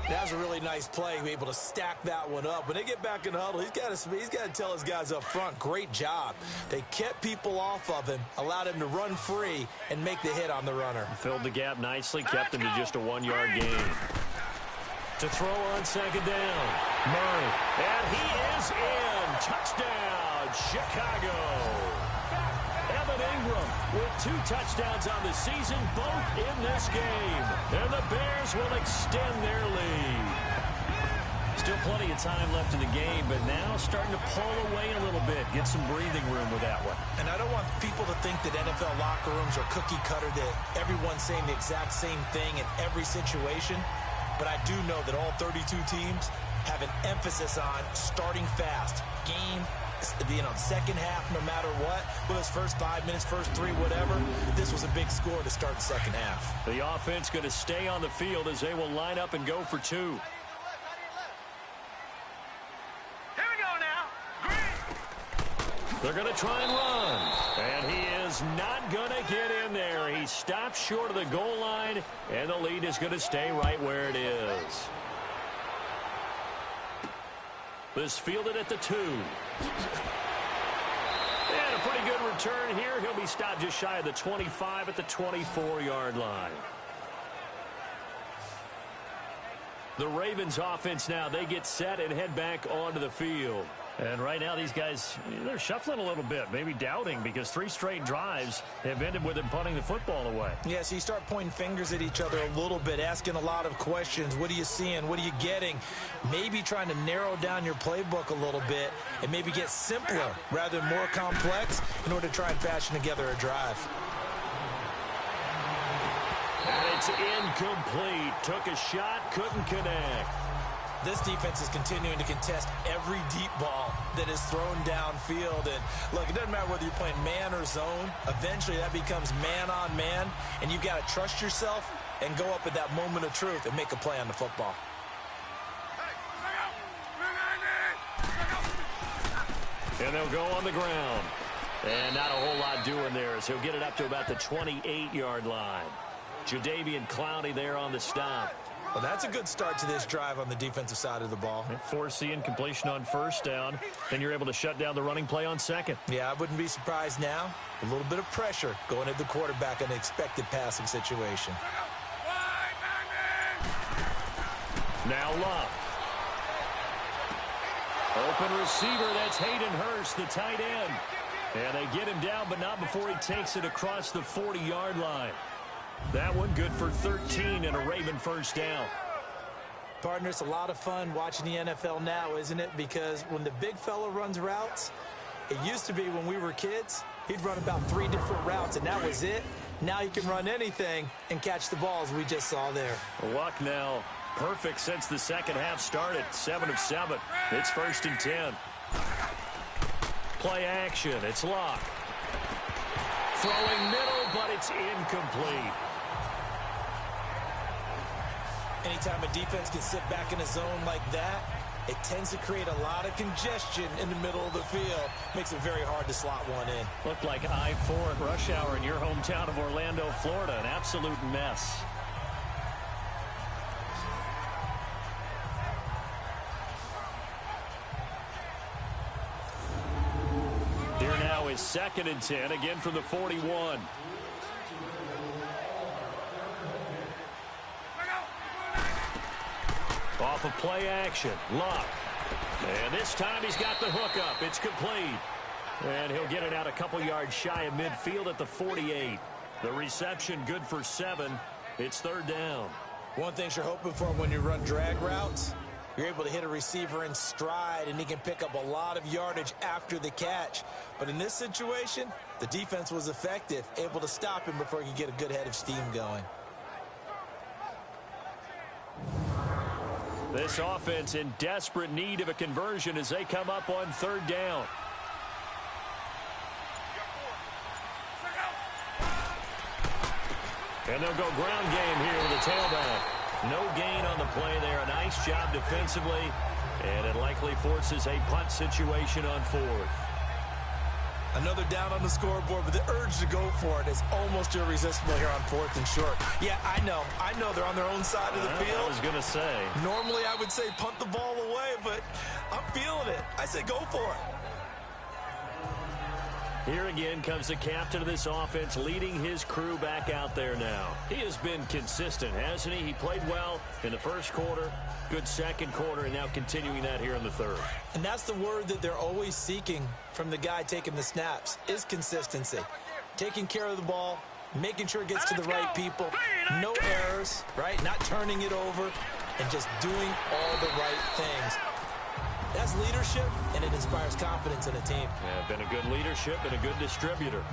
That was a really nice play, be able to stack that one up. When they get back in the huddle, he's got to tell his guys up front, great job. They kept people off of him, allowed him to run free, and make the hit on the runner. Filled the gap nicely, kept him to just a 1-yard gain. To throw on 2nd down, Murray. And he is in. Touchdown, Chicago. Evan Ingram with 2 touchdowns on the season, both in this game. And the Bears will extend their lead. Still plenty of time left in the game, but now starting to pull away a little bit. Get some breathing room with that one. And I don't want people to think that NFL locker rooms are cookie cutter, that everyone's saying the exact same thing in every situation. But I do know that all 32 teams have an emphasis on starting fast. Game, second half, no matter what. Whether it's first 5 minutes, first 3, whatever. This was a big score to start the second half. The offense going to stay on the field as they will line up and go for 2. Here we go now. They're going to try and run. And he is not going to get in there. He stopped short of the goal line, and the lead is going to stay right where it is. This fielded at the 2. And a pretty good return here. He'll be stopped just shy of the 25 at the 24-yard line. The Ravens offense now, they get set and head back onto the field. And right now these guys, they're shuffling a little bit, maybe doubting, because 3 straight drives have ended with them punting the football away. Yeah, so you start pointing fingers at each other a little bit, asking a lot of questions. What are you seeing? What are you getting? Maybe trying to narrow down your playbook a little bit and maybe get simpler rather than more complex in order to try and fashion together a drive. And it's incomplete. Took a shot, couldn't connect. This defense is continuing to contest every deep ball that is thrown downfield. And look, it doesn't matter whether you're playing man or zone. Eventually that becomes man on man, and you've got to trust yourself and go up at that moment of truth and make a play on the football. And they'll go on the ground. And not a whole lot doing there, as he'll get it up to about the 28-yard line. Jadeveon Clowney there on the stop. Well, that's a good start to this drive on the defensive side of the ball. Force incompletion on first down. Then you're able to shut down the running play on second. Yeah, I wouldn't be surprised now. A little bit of pressure going at the quarterback in an expected passing situation. Now Love. Open receiver, that's Hayden Hurst, the tight end. And they get him down, but not before he takes it across the 40-yard line. That one good for 13 and a Raven first down. Partner, it's a lot of fun watching the NFL now, isn't it? Because when the big fella runs routes, it used to be when we were kids, he'd run about 3 different routes, and that was it. Now he can run anything and catch the balls we just saw there. Luck now perfect since the second half started. 7 of 7. It's 1st and 10. Play action. It's Luck. Throwing middle, but it's incomplete. Anytime a defense can sit back in a zone like that, it tends to create a lot of congestion in the middle of the field. Makes it very hard to slot one in. Looked like I-4 at rush hour in your hometown of Orlando, Florida. An absolute mess. Here now is 2nd and 10, again from the 41. Off of play action, Luck. And this time he's got the hook up. It's complete. And he'll get it out a couple yards shy of midfield at the 48. The reception good for 7. It's 3rd down. One thing you're hoping for when you run drag routes, you're able to hit a receiver in stride, and he can pick up a lot of yardage after the catch. But in this situation, the defense was effective, able to stop him before he could get a good head of steam going. This offense in desperate need of a conversion as they come up on 3rd down. And they'll go ground game here with the tailback. No gain on the play there. A nice job defensively. And it likely forces a punt situation on 4th. Another down on the scoreboard, but the urge to go for it is almost irresistible here on 4th and short. Yeah, I know they're on their own side of the field. I was going to say. Normally I would say punt the ball away, but I'm feeling it. I say go for it. Here again comes the captain of this offense, leading his crew back out there now. He has been consistent, hasn't he? He played well in the first quarter, good second quarter, and now continuing that here in the 3rd. And that's the word that they're always seeking from the guy taking the snaps, is consistency. Taking care of the ball, making sure it gets to the right people, no errors, right? Not turning it over, and just doing all the right things. That's leadership, and it inspires confidence in a team. Yeah, been a good leadership and a good distributor.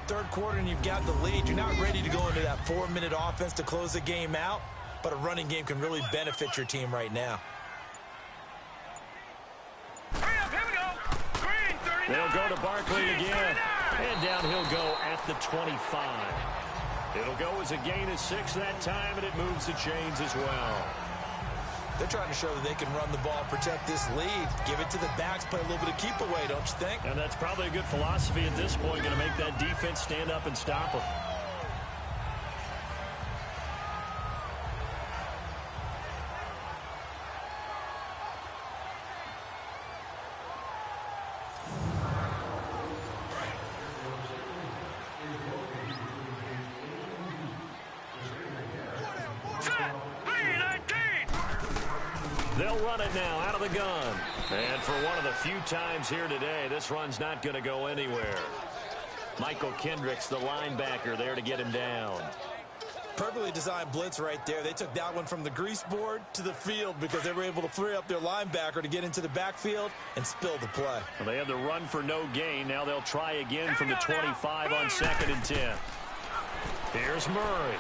3rd quarter, and you've got the lead. You're not ready to go into that 4-minute offense to close the game out, but a running game can really benefit your team right now. Hurry up, here we go. Green, 39. They'll go to Barkley again. And down he'll go at the 25. It'll go as a gain of 6 that time, and it moves the chains as well. They're trying to show that they can run the ball, protect this lead, give it to the backs, play a little bit of keep away, don't you think? And that's probably a good philosophy at this point, going to make that defense stand up and stop them. They'll run it now out of the gun. And for one of the few times here today, this run's not going to go anywhere. Michael Kendricks, the linebacker, there to get him down. Perfectly designed blitz right there. They took that one from the grease board to the field because they were able to free up their linebacker to get into the backfield and spill the play. Well, they had the run for no gain. Now they'll try again from the 25 on 2nd and 10. Here's Murray.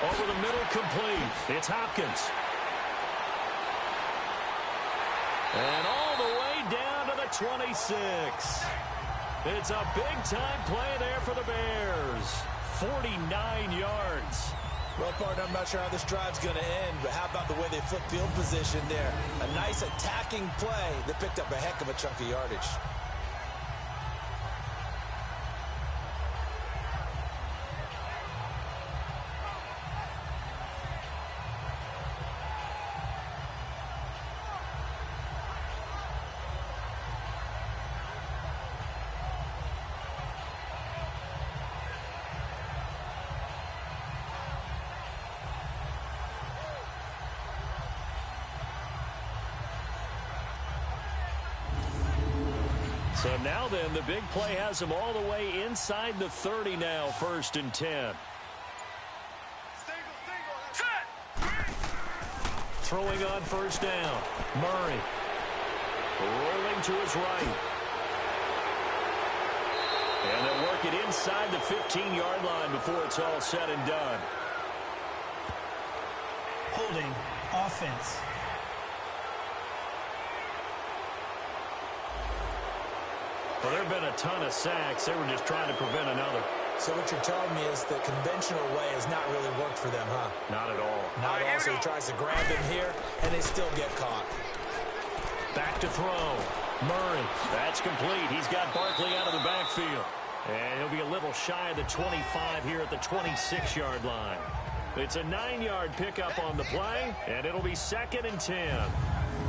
Over the middle, complete. It's Hopkins. And all the way down to the 26. It's a big-time play there for the Bears. 49 yards. Well, partner, I'm not sure how this drive's going to end, but how about the way they flip field position there? A nice attacking play that picked up a heck of a chunk of yardage. So now then, the big play has them all the way inside the 30 now, 1st and 10. Throwing on 1st down. Murray. Rolling to his right. And they'll work it inside the 15-yard line before it's all said and done. Holding offense. Well, there have been a ton of sacks. They were just trying to prevent another. So what you're telling me is the conventional way has not really worked for them, huh? Not at all. Not at all. So he tries to grab him here, and they still get caught. Back to throw. Murray. That's complete. He's got Barkley out of the backfield. And he'll be a little shy of the 25 here at the 26-yard line. It's a 9-yard pickup on the play, and it'll be 2nd and 10.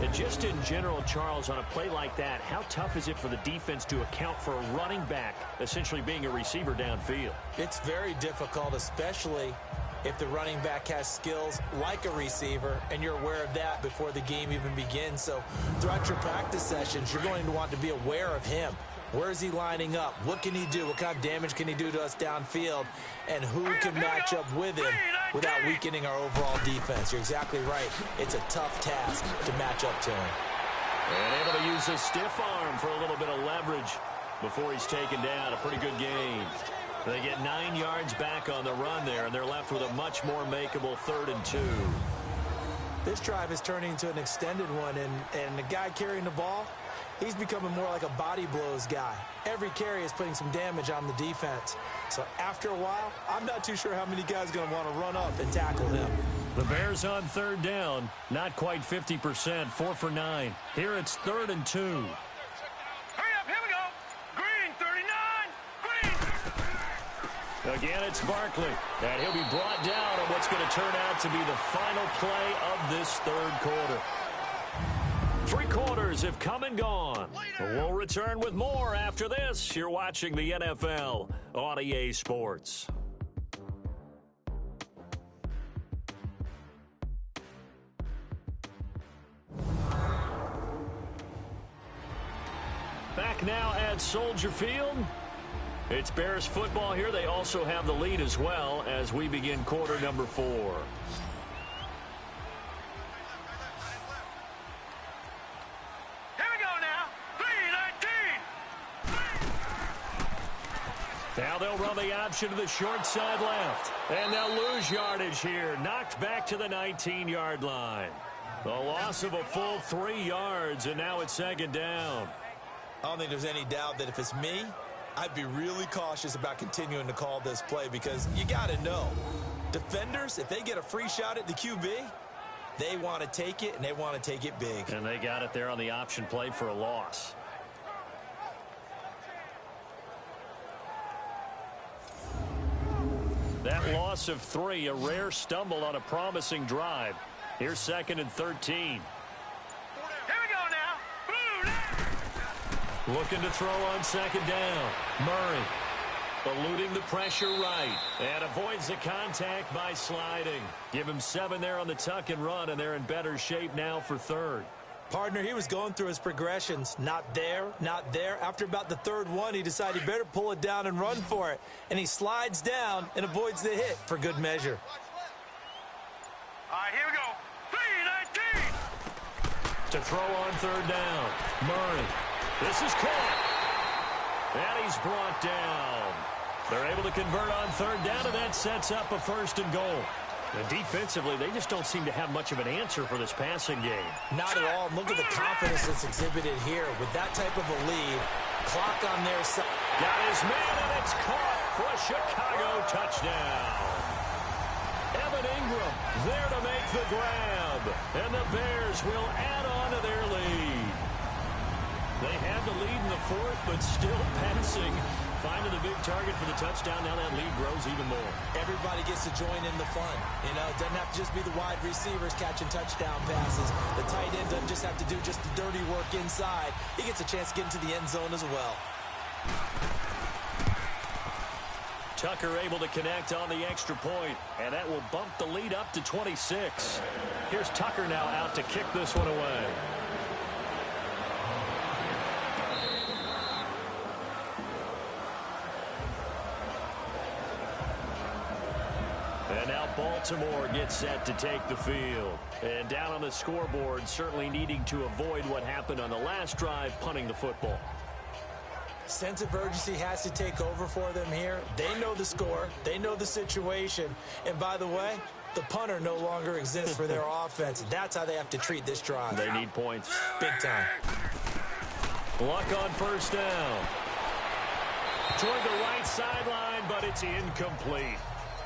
And just in general, Charles, on a play like that, how tough is it for the defense to account for a running back essentially being a receiver downfield? It's very difficult, especially if the running back has skills like a receiver, and you're aware of that before the game even begins. So throughout your practice sessions, you're going to want to be aware of him. Where is he lining up? What can he do? What kind of damage can he do to us downfield? And who can match up with him without weakening our overall defense? You're exactly right. It's a tough task to match up to him. And able to use his stiff arm for a little bit of leverage before he's taken down. A pretty good gain. They get 9 yards back on the run there, and they're left with a much more makeable 3rd and 2. This drive is turning into an extended one, and the guy carrying the ball, he's becoming more like a body blows guy. Every carry is putting some damage on the defense. So after a while, I'm not too sure how many guys are going to want to run up and tackle him. The Bears on 3rd down, not quite 50%, 4 for 9. Here it's 3rd and 2. Hurry up, here we go. Green, 39, green. Again, it's Barkley, and he'll be brought down on what's going to turn out to be the final play of this 3rd quarter. 3 quarters have come and gone. We'll return with more after this. You're watching the NFL on EA Sports. Back now at Soldier Field. It's Bears football here. They also have the lead as well as we begin quarter number 4. Now they'll run the option to the short side left. And they'll lose yardage here. Knocked back to the 19-yard line. The loss of a full 3 yards, and now it's 2nd down. I don't think there's any doubt that if it's me, I'd be really cautious about continuing to call this play because you got to know, defenders, if they get a free shot at the QB, they want to take it, and they want to take it big. And they got it there on the option play for a loss. That loss of 3, a rare stumble on a promising drive. Here's 2nd and 13. Here we go now. Looking to throw on 2nd down. Murray eluding the pressure right and avoids the contact by sliding. Give him 7 there on the tuck and run, and they're in better shape now for 3rd. Partner, he was going through his progressions. Not there, not there. After about the third one, he decided he better pull it down and run for it. And he slides down and avoids the hit for good measure. All right, here we go. 3-19. To throw on third down. Murray. This is caught. And he's brought down. They're able to convert on third down, and that sets up a 1st and goal. And defensively, they just don't seem to have much of an answer for this passing game. Not at all. Look at the confidence that's exhibited here. With that type of a lead, clock on their side. Got his man, and it's caught for a Chicago touchdown. Evan Ingram there to make the grab. And the Bears will add on to their lead. They had the lead in the 4th, but still passing. Finding the big target for the touchdown. Now that lead grows even more. Everybody gets to join in the fun. You know, it doesn't have to just be the wide receivers catching touchdown passes. The tight end doesn't just have to do just the dirty work inside. He gets a chance to get into the end zone as well. Tucker able to connect on the extra point, and that will bump the lead up to 26. Here's Tucker now out to kick this one away. And now Baltimore gets set to take the field. And down on the scoreboard, certainly needing to avoid what happened on the last drive, punting the football. Sense of urgency has to take over for them here. They know the score. They know the situation. And by the way, the punter no longer exists for their offense. That's how they have to treat this drive. They need points. Big time. Luck on 1st down. Toward the right sideline, but it's incomplete.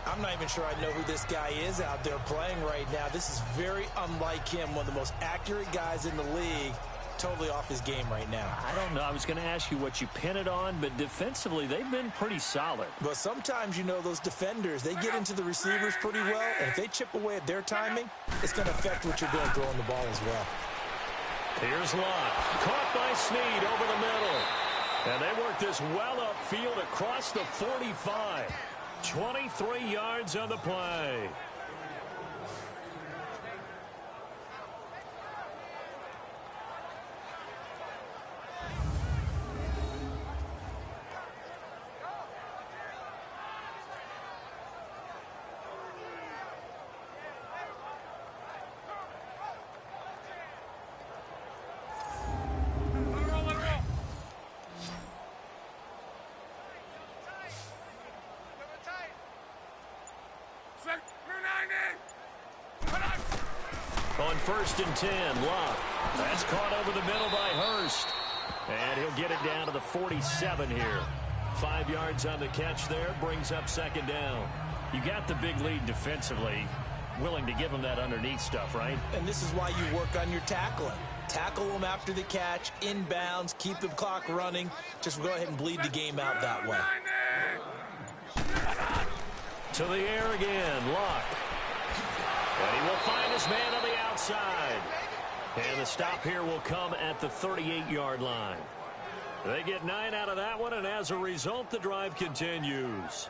I'm not even sure I know who this guy is out there playing right now. This is very unlike him, one of the most accurate guys in the league. Totally off his game right now. I don't know. I was going to ask you what you pin it on, but defensively, they've been pretty solid. But sometimes, you know, those defenders, they get into the receivers pretty well, and if they chip away at their timing, it's going to affect what you're doing throwing the ball as well. Here's Lott. Caught by Snead over the middle. And they work this well upfield across the 45. 23 yards on the play. On 1st and 10, Lott. That's caught over the middle by Hurst. And he'll get it down to the 47 here. 5 yards on the catch there, brings up 2nd down. You got the big lead defensively. Willing to give them that underneath stuff, right? And this is why you work on your tackling. Tackle them after the catch, inbounds, keep the clock running. Just go ahead and bleed the game out that way. To the air again, Lott. And he will find his man on the outside. And the stop here will come at the 38-yard line. They get 9 out of that one, and as a result, the drive continues.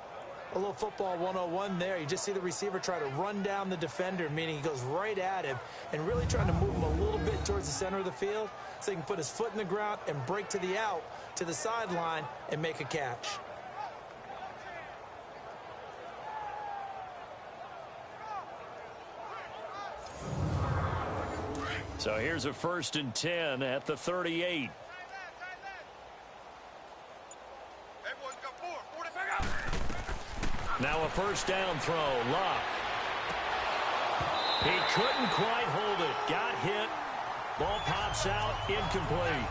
A little football 101 there. You just see the receiver try to run down the defender, meaning he goes right at him and really trying to move him a little bit towards the center of the field so he can put his foot in the ground and break to the out, to the sideline, and make a catch. So here's a 1st and 10 at the 38. Now a 1st down throw. Lott. He couldn't quite hold it. Got hit. Ball pops out. Incomplete.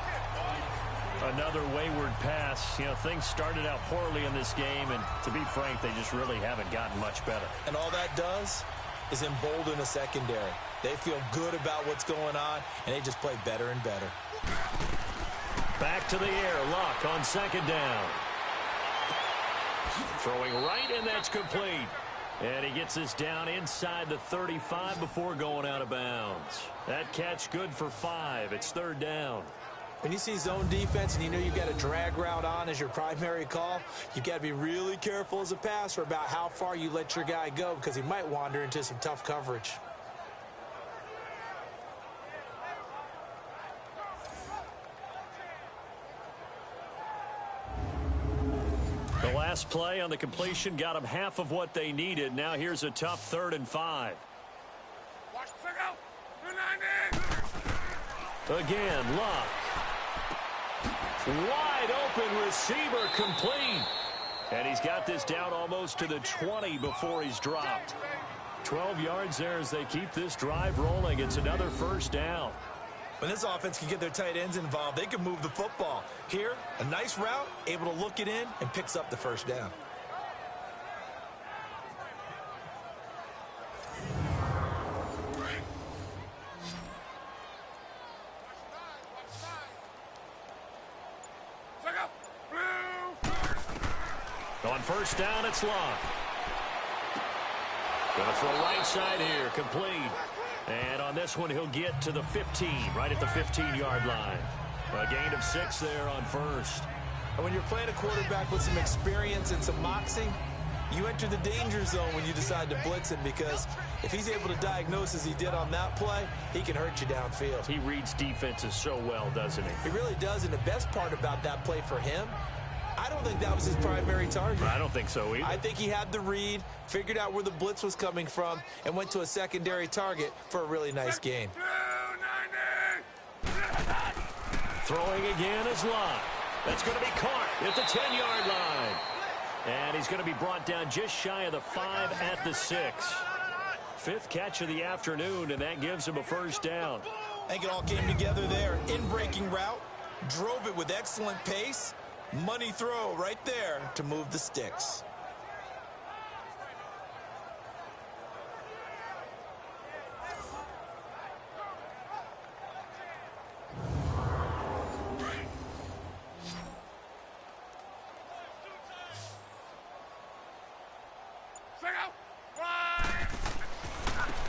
Another wayward pass. You know, things started out poorly in this game, and to be frank, they just really haven't gotten much better. And all that does is embolden a secondary. They feel good about what's going on, and they just play better and better. Back to the air. Luck on 2nd down. Throwing right, and that's complete. And he gets this down inside the 35 before going out of bounds. That catch good for 5. It's 3rd down. When you see zone defense and you know you've got a drag route on as your primary call, you've got to be really careful as a passer about how far you let your guy go because he might wander into some tough coverage. last play on the completion got them half of what they needed. Now here's a tough 3rd and 5. Again, Luck. Wide open receiver complete. And he's got this down almost to the 20 before he's dropped. 12 yards there as they keep this drive rolling. It's another first down. When this offense can get their tight ends involved, they can move the football. Here, a nice route, able to look it in, and picks up the first down. On first down, it's Luck. Going to throw right side here, complete. And on this one, he'll get to the 15, right at the 15-yard line. A gain of 6 there on first. And when you're playing a quarterback with some experience and some moxie, you enter the danger zone when you decide to blitz him, because if he's able to diagnose as he did on that play, he can hurt you downfield. He reads defenses so well, doesn't he? He really does, and the best part about that play for him, I don't think that was his primary target. I don't think so either. I think he had the read, figured out where the blitz was coming from, and went to a secondary target for a really nice gain. Throwing again is Luck. That's going to be caught at the 10-yard line. And he's going to be brought down just shy of the 5 at the 6. 5th catch of the afternoon, and that gives him a first down. I think it all came together there. In-breaking route, drove it with excellent pace. Money throw right there to move the sticks.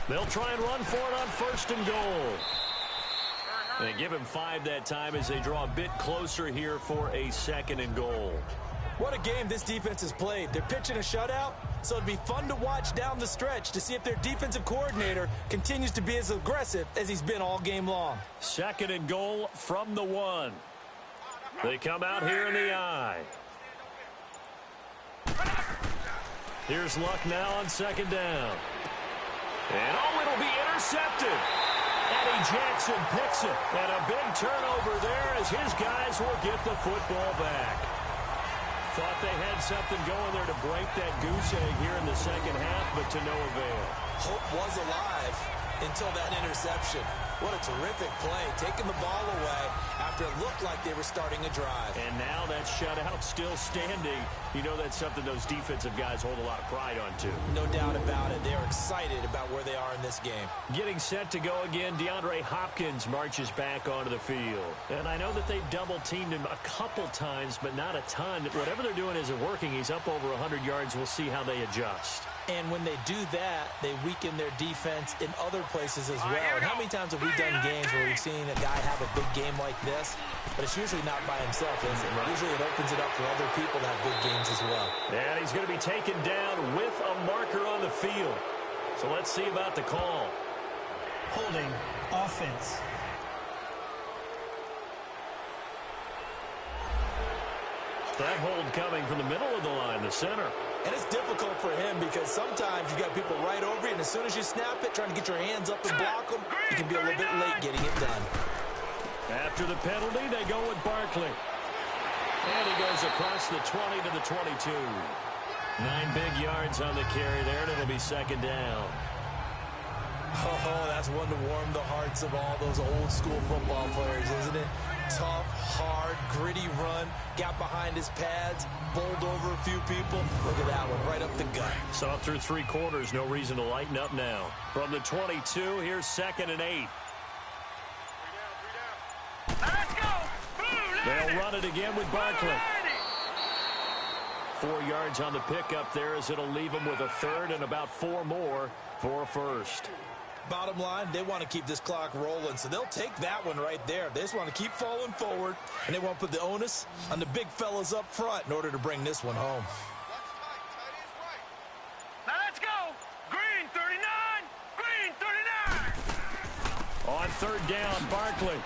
They'll try and run for it on 1st and goal. They give him 5 that time as they draw a bit closer here for a 2nd and goal. What a game this defense has played. They're pitching a shutout, so it'd be fun to watch down the stretch to see if their defensive coordinator continues to be as aggressive as he's been all game long. 2nd and goal from the 1. They come out here in the I. Here's Luck now on 2nd down. And it'll be intercepted. Eddie Jackson picks it, and a big turnover there as his guys will get the football back. Thought they had something going there to break that goose egg here in the second half, but to no avail. Hope was alive until that interception. What a terrific play, taking the ball away after it looked like they were starting a drive. And now that shutout still standing. You know that's something those defensive guys hold a lot of pride on, too. No doubt about it. They're excited about where they are in this game. Getting set to go again, DeAndre Hopkins marches back onto the field. And I know that they've double-teamed him a couple times, but not a ton. Whatever they're doing isn't working. He's up over 100 yards. We'll see how they adjust. And when they do that, they weaken their defense in other places as well. And how many times have we done games where we've seen a guy have a big game like this? But it's usually not by himself, is it? Usually it opens it up for other people to have big games as well. And he's going to be taken down with a marker on the field. So let's see about the call. Holding offense. That hold coming from the middle of the line, the center. And it's difficult for him because sometimes you got people right over you, and as soon as you snap it, trying to get your hands up and block them, you can be a little bit late getting it done. After the penalty, they go with Barkley. And he goes across the 20 to the 22. 9 big yards on the carry there, and it'll be second down. Oh, that's one to warm the hearts of all those old school football players, isn't it? Tough, hard, gritty run, got behind his pads, bowled over a few people. Look at that one, right up the gut. So up through 3 quarters, no reason to lighten up now. From the 22, here's 2nd and 8. Let's go! They'll run it again with Barkley. 4 yards on the pickup there as it'll leave them with a third and about 4 more for a first. Bottom line, they want to keep this clock rolling, so they'll take that one right there. They just want to keep falling forward, and they want to put the onus on the big fellas up front in order to bring this one home. Now let's go! Green 39! Green 39! On 3rd down, Barkley.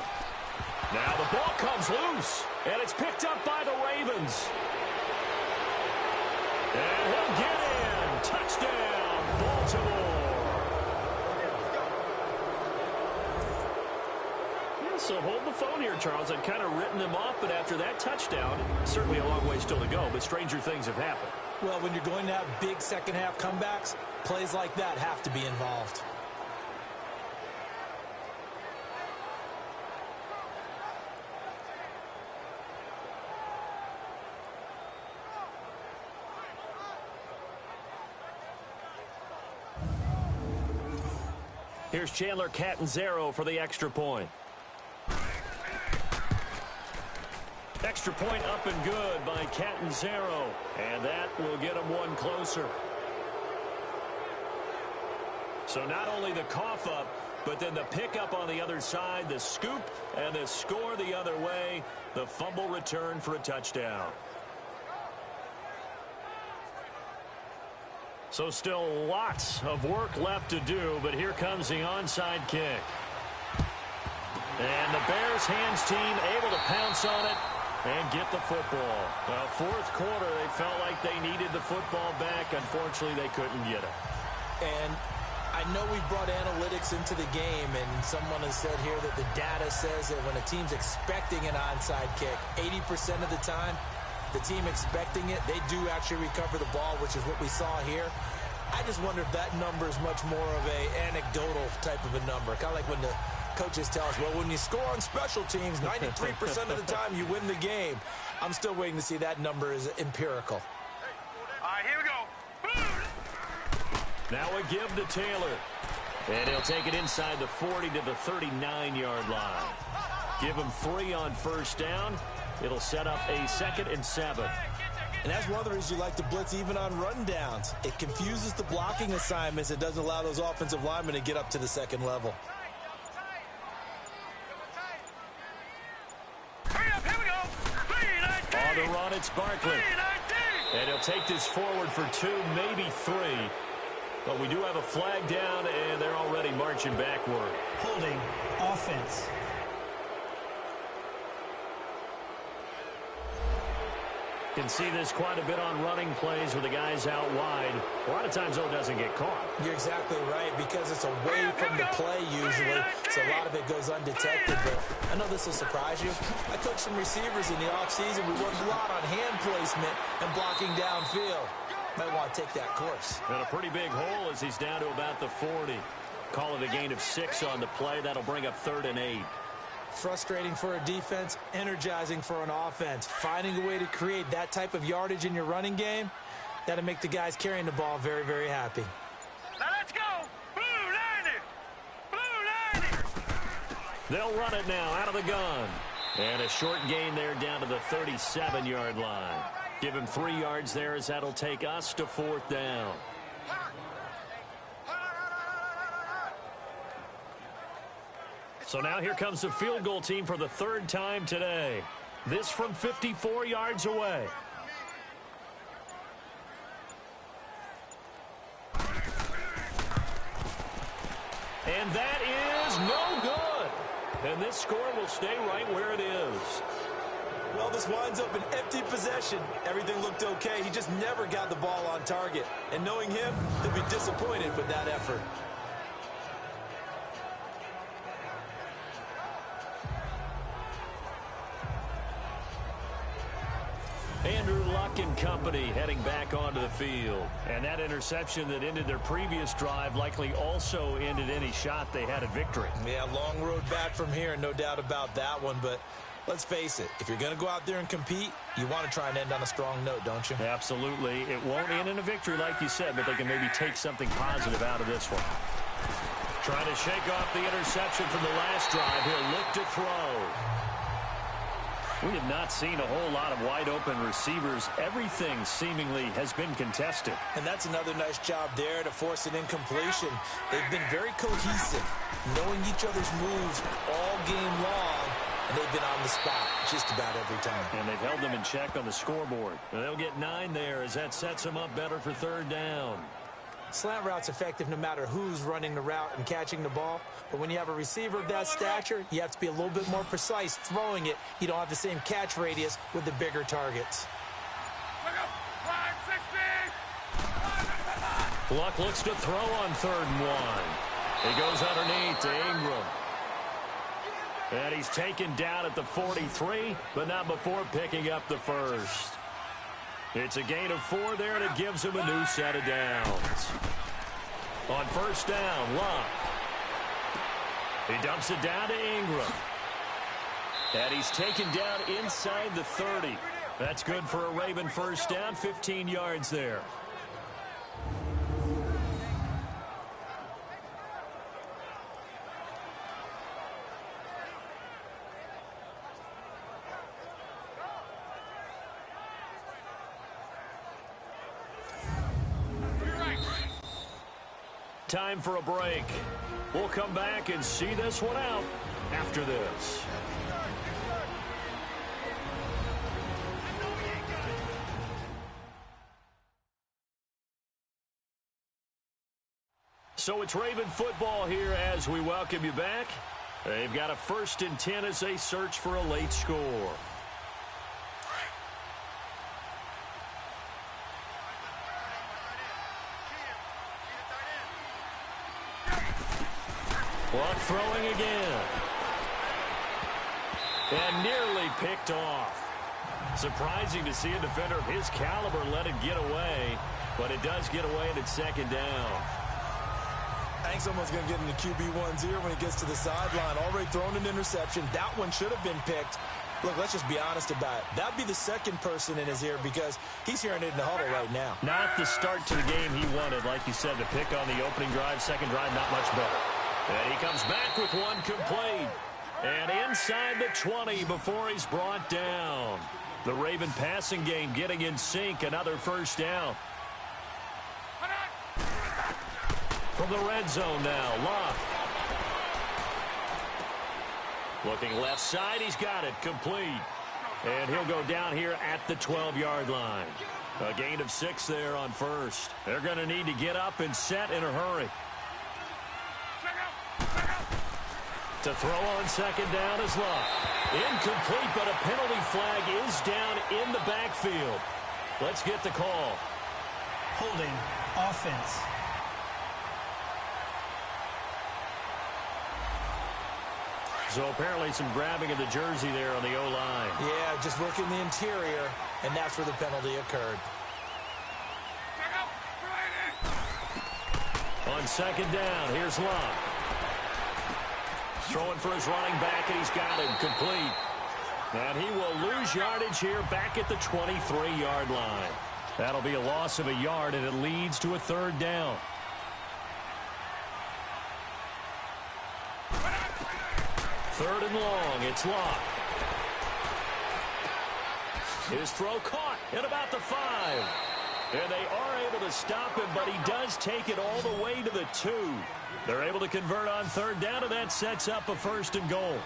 Now the ball comes loose, and it's picked up by the Ravens. And he'll get in. Touchdown, Baltimore. Yeah, so hold the phone here, Charles. I've kind of written them off, but after that touchdown, certainly a long way still to go, but stranger things have happened. Well, when you're going to have big second-half comebacks, plays like that have to be involved. Here's Chandler Catanzaro for the extra point. Extra point up and good by Catanzaro. And that will get him one closer. So not only the cough up, but then the pickup on the other side, the scoop, and the score the other way. The fumble return for a touchdown. So still lots of work left to do, but here comes the onside kick. And the Bears hands team able to pounce on it and get the football. Fourth quarter, they felt like they needed the football back. Unfortunately, they couldn't get it. And I know we brought analytics into the game, and someone has said here that the data says that when a team's expecting an onside kick, 80% of the time, the team expecting it, they do actually recover the ball, which is what we saw here. I just wonder if that number is much more of a anecdotal type of a number. Kind of like when the coaches tell us, well, when you score on special teams, 93% of the time you win the game. I'm still waiting to see that number is empirical. All right, here we go. Now a give to Taylor. And he'll take it inside the 40 to the 39-yard line. Give him 3 on first down. It'll set up a 2nd and 7. And that's one of the reasons you like to blitz even on rundowns. It confuses the blocking assignments. It doesn't allow those offensive linemen to get up to the second level. Hurry up, here we go. On the run, it's Barkley. And he'll take this forward for 2, maybe 3. But we do have a flag down, and they're already marching backward. Holding offense. Can see this quite a bit on running plays with the guys out wide. A lot of times, though, it doesn't get caught. You're exactly right, because it's away from the play usually, so a lot of it goes undetected. But I know this will surprise you. I coached some receivers in the offseason. We worked a lot on hand placement and blocking downfield. Might want to take that course. And a pretty big hole as he's down to about the 40. Call it a gain of 6 on the play. That'll bring up 3rd and 8. Frustrating for a defense, energizing for an offense. Finding a way to create that type of yardage in your running game, that'll make the guys carrying the ball very, very happy. Now let's go. Blue 90. Blue 90. They'll run it now out of the gun. And a short gain there down to the 37-yard line. Give him 3 yards there as that'll take us to 4th down. So now here comes the field goal team for the 3rd time today. This from 54 yards away. And that is no good. And this score will stay right where it is. Well, this winds up an empty possession. Everything looked okay. He just never got the ball on target. And knowing him, he'll be disappointed with that effort. Andrew Luck and company heading back onto the field. And that interception that ended their previous drive likely also ended any shot they had at victory. Yeah, long road back from here, no doubt about that one. But let's face it, if you're going to go out there and compete, you want to try and end on a strong note, don't you? Absolutely. It won't end in a victory like you said, but they can maybe take something positive out of this one. Trying to shake off the interception from the last drive. He'll look to throw. We have not seen a whole lot of wide-open receivers. Everything seemingly has been contested. And that's another nice job there to force an incompletion. They've been very cohesive, knowing each other's moves all game long, and they've been on the spot just about every time. And they've held them in check on the scoreboard. And they'll get 9 there as that sets them up better for 3rd down. Slant route's effective no matter who's running the route and catching the ball. But when you have a receiver of that stature, you have to be a little bit more precise throwing it. You don't have the same catch radius with the bigger targets. Look up. 560. Luck looks to throw on 3rd and 1. He goes underneath to Ingram. And he's taken down at the 43, but not before picking up the first. It's a gain of 4 there, and it gives him a new set of downs. On 1st down, Luck. He dumps it down to Ingram. And he's taken down inside the 30. That's good for a Raven 1st down, 15 yards there. Time for a break. We'll come back and see this one out after this. So it's Raven football here as we welcome you back. They've got a 1st and 10 as they search for a late score. Luck throwing again. And nearly picked off. Surprising to see a defender of his caliber let it get away, but it does get away and it's 2nd down. I think someone's going to get into QB1's ear when he gets to the sideline. Already thrown an interception. That one should have been picked. Look, let's just be honest about it. That would be the 2nd person in his ear because he's hearing it in the huddle right now. Not the start to the game he wanted, like you said, to pick on the opening drive. 2nd drive, not much better. And he comes back with one complete. And inside the 20 before he's brought down. The Raven passing game getting in sync. Another 1st down. From the red zone now, Luck. Looking left side, he's got it, complete. And he'll go down here at the 12-yard line. A gain of 6 there on 1st. They're going to need to get up and set in a hurry. To throw on 2nd down is Luck. Incomplete, but a penalty flag is down in the backfield. Let's get the call. Holding offense. So apparently some grabbing of the jersey there on the O-line. Yeah, just working the interior, and that's where the penalty occurred. On 2nd down, here's Luck. Throwing for his running back, and he's got him complete. And he will lose yardage here back at the 23-yard line. That'll be a loss of a yard, and it leads to a 3rd down. Third and long, it's Luck. His throw caught at about the 5. And they are able to stop him, but he does take it all the way to the 2. They're able to convert on 3rd down, and that sets up a 1st and goal.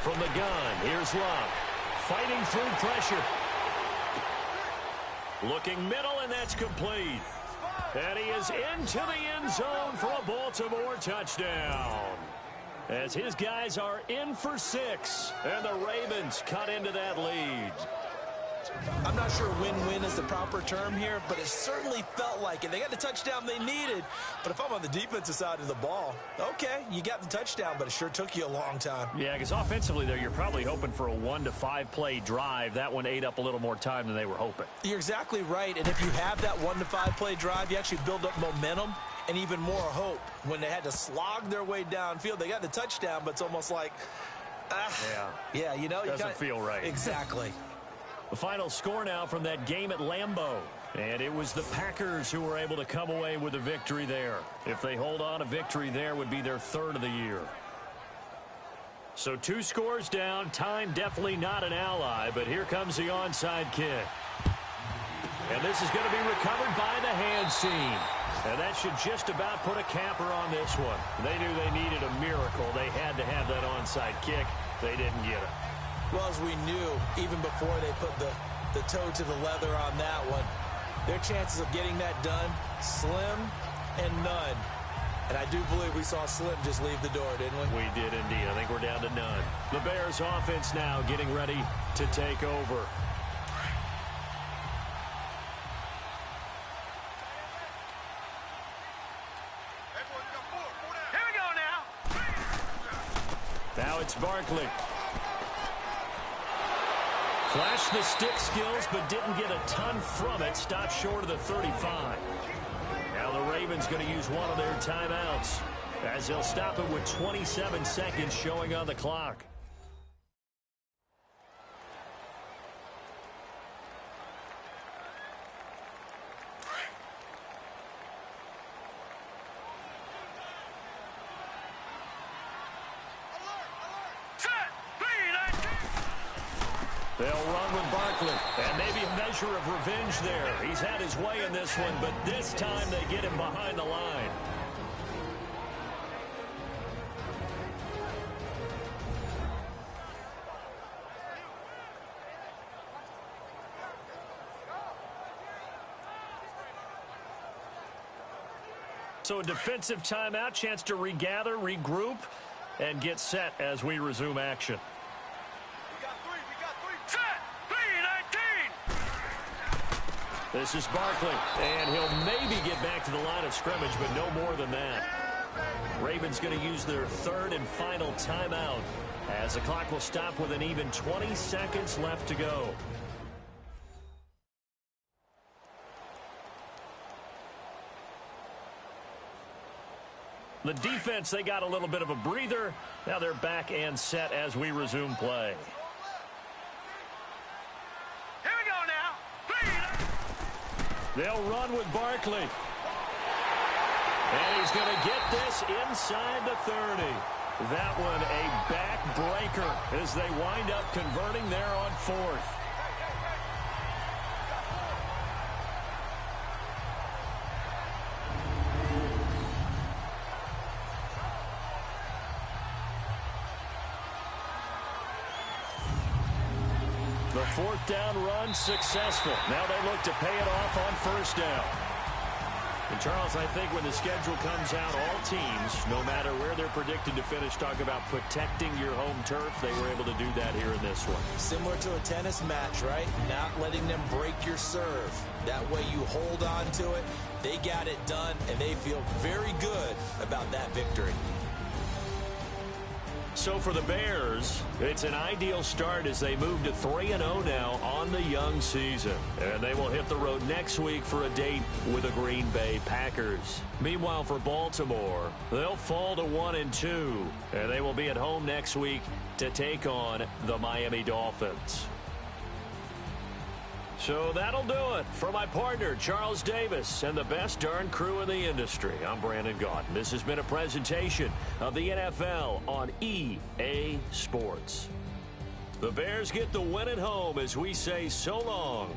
From the gun, here's Luck. Fighting through pressure. Looking middle, and that's complete. And he is into the end zone for a Baltimore touchdown. As his guys are in for 6, and the Ravens cut into that lead. I'm not sure win-win is the proper term here, but it certainly felt like it. They got the touchdown they needed, but if I'm on the defensive side of the ball, okay, you got the touchdown, but it sure took you a long time. Yeah, because offensively there, you're probably hoping for a 1 to 5 play drive. That one ate up a little more time than they were hoping. You're exactly right, and if you have that 1 to 5 play drive, you actually build up momentum and even more hope. When they had to slog their way downfield, they got the touchdown, but it's almost like, yeah, you know, doesn't feel right. Exactly. The final score now from that game at Lambeau. And it was the Packers who were able to come away with a victory there. If they hold on, a victory there would be their 3rd of the year. So 2 scores down. Time definitely not an ally, but here comes the onside kick. And this is going to be recovered by the hands team. And that should just about put a capper on this one. They knew they needed a miracle. They had to have that onside kick. They didn't get it. Well, as we knew, even before they put the toe to the leather on that one, their chances of getting that done, slim and none. And I do believe we saw Slim just leave the door, didn't we? We did indeed. I think we're down to none. The Bears offense now getting ready to take over. Now it's Barkley. Flashed the stick skills, but didn't get a ton from it. Stopped short of the 35. Now the Ravens going to use one of their timeouts, as they'll stop it with 27 seconds showing on the clock. They'll run with Barkley, and maybe a measure of revenge there. He's had his way in this one, but this time they get him behind the line. So a defensive timeout, chance to regather, regroup, and get set as we resume action. This is Barkley, and he'll maybe get back to the line of scrimmage, but no more than that. Ravens going to use their third and final timeout, as the clock will stop with an even 20 seconds left to go. The defense, they got a little bit of a breather. Now they're back and set as we resume play. They'll run with Barkley. And he's going to get this inside the 30. That one a backbreaker as they wind up converting there on fourth. The fourth down run successful. Now they look to pay it off on first down. And Charles, I think when the schedule comes out, all teams, no matter where they're predicted to finish, talk about protecting your home turf. They were able to do that here in this one. Similar to a tennis match, right? Not letting them break your serve. That way you hold on to it. They got it done, and they feel very good about that victory. So for the Bears, it's an ideal start as they move to 3-0 now on the young season. And they will hit the road next week for a date with the Green Bay Packers. Meanwhile, for Baltimore, they'll fall to 1-2. And they will be at home next week to take on the Miami Dolphins. So that'll do it for my partner, Charles Davis, and the best darn crew in the industry. I'm Brandon Gaudin. This has been a presentation of the NFL on EA Sports. The Bears get the win at home as we say so long.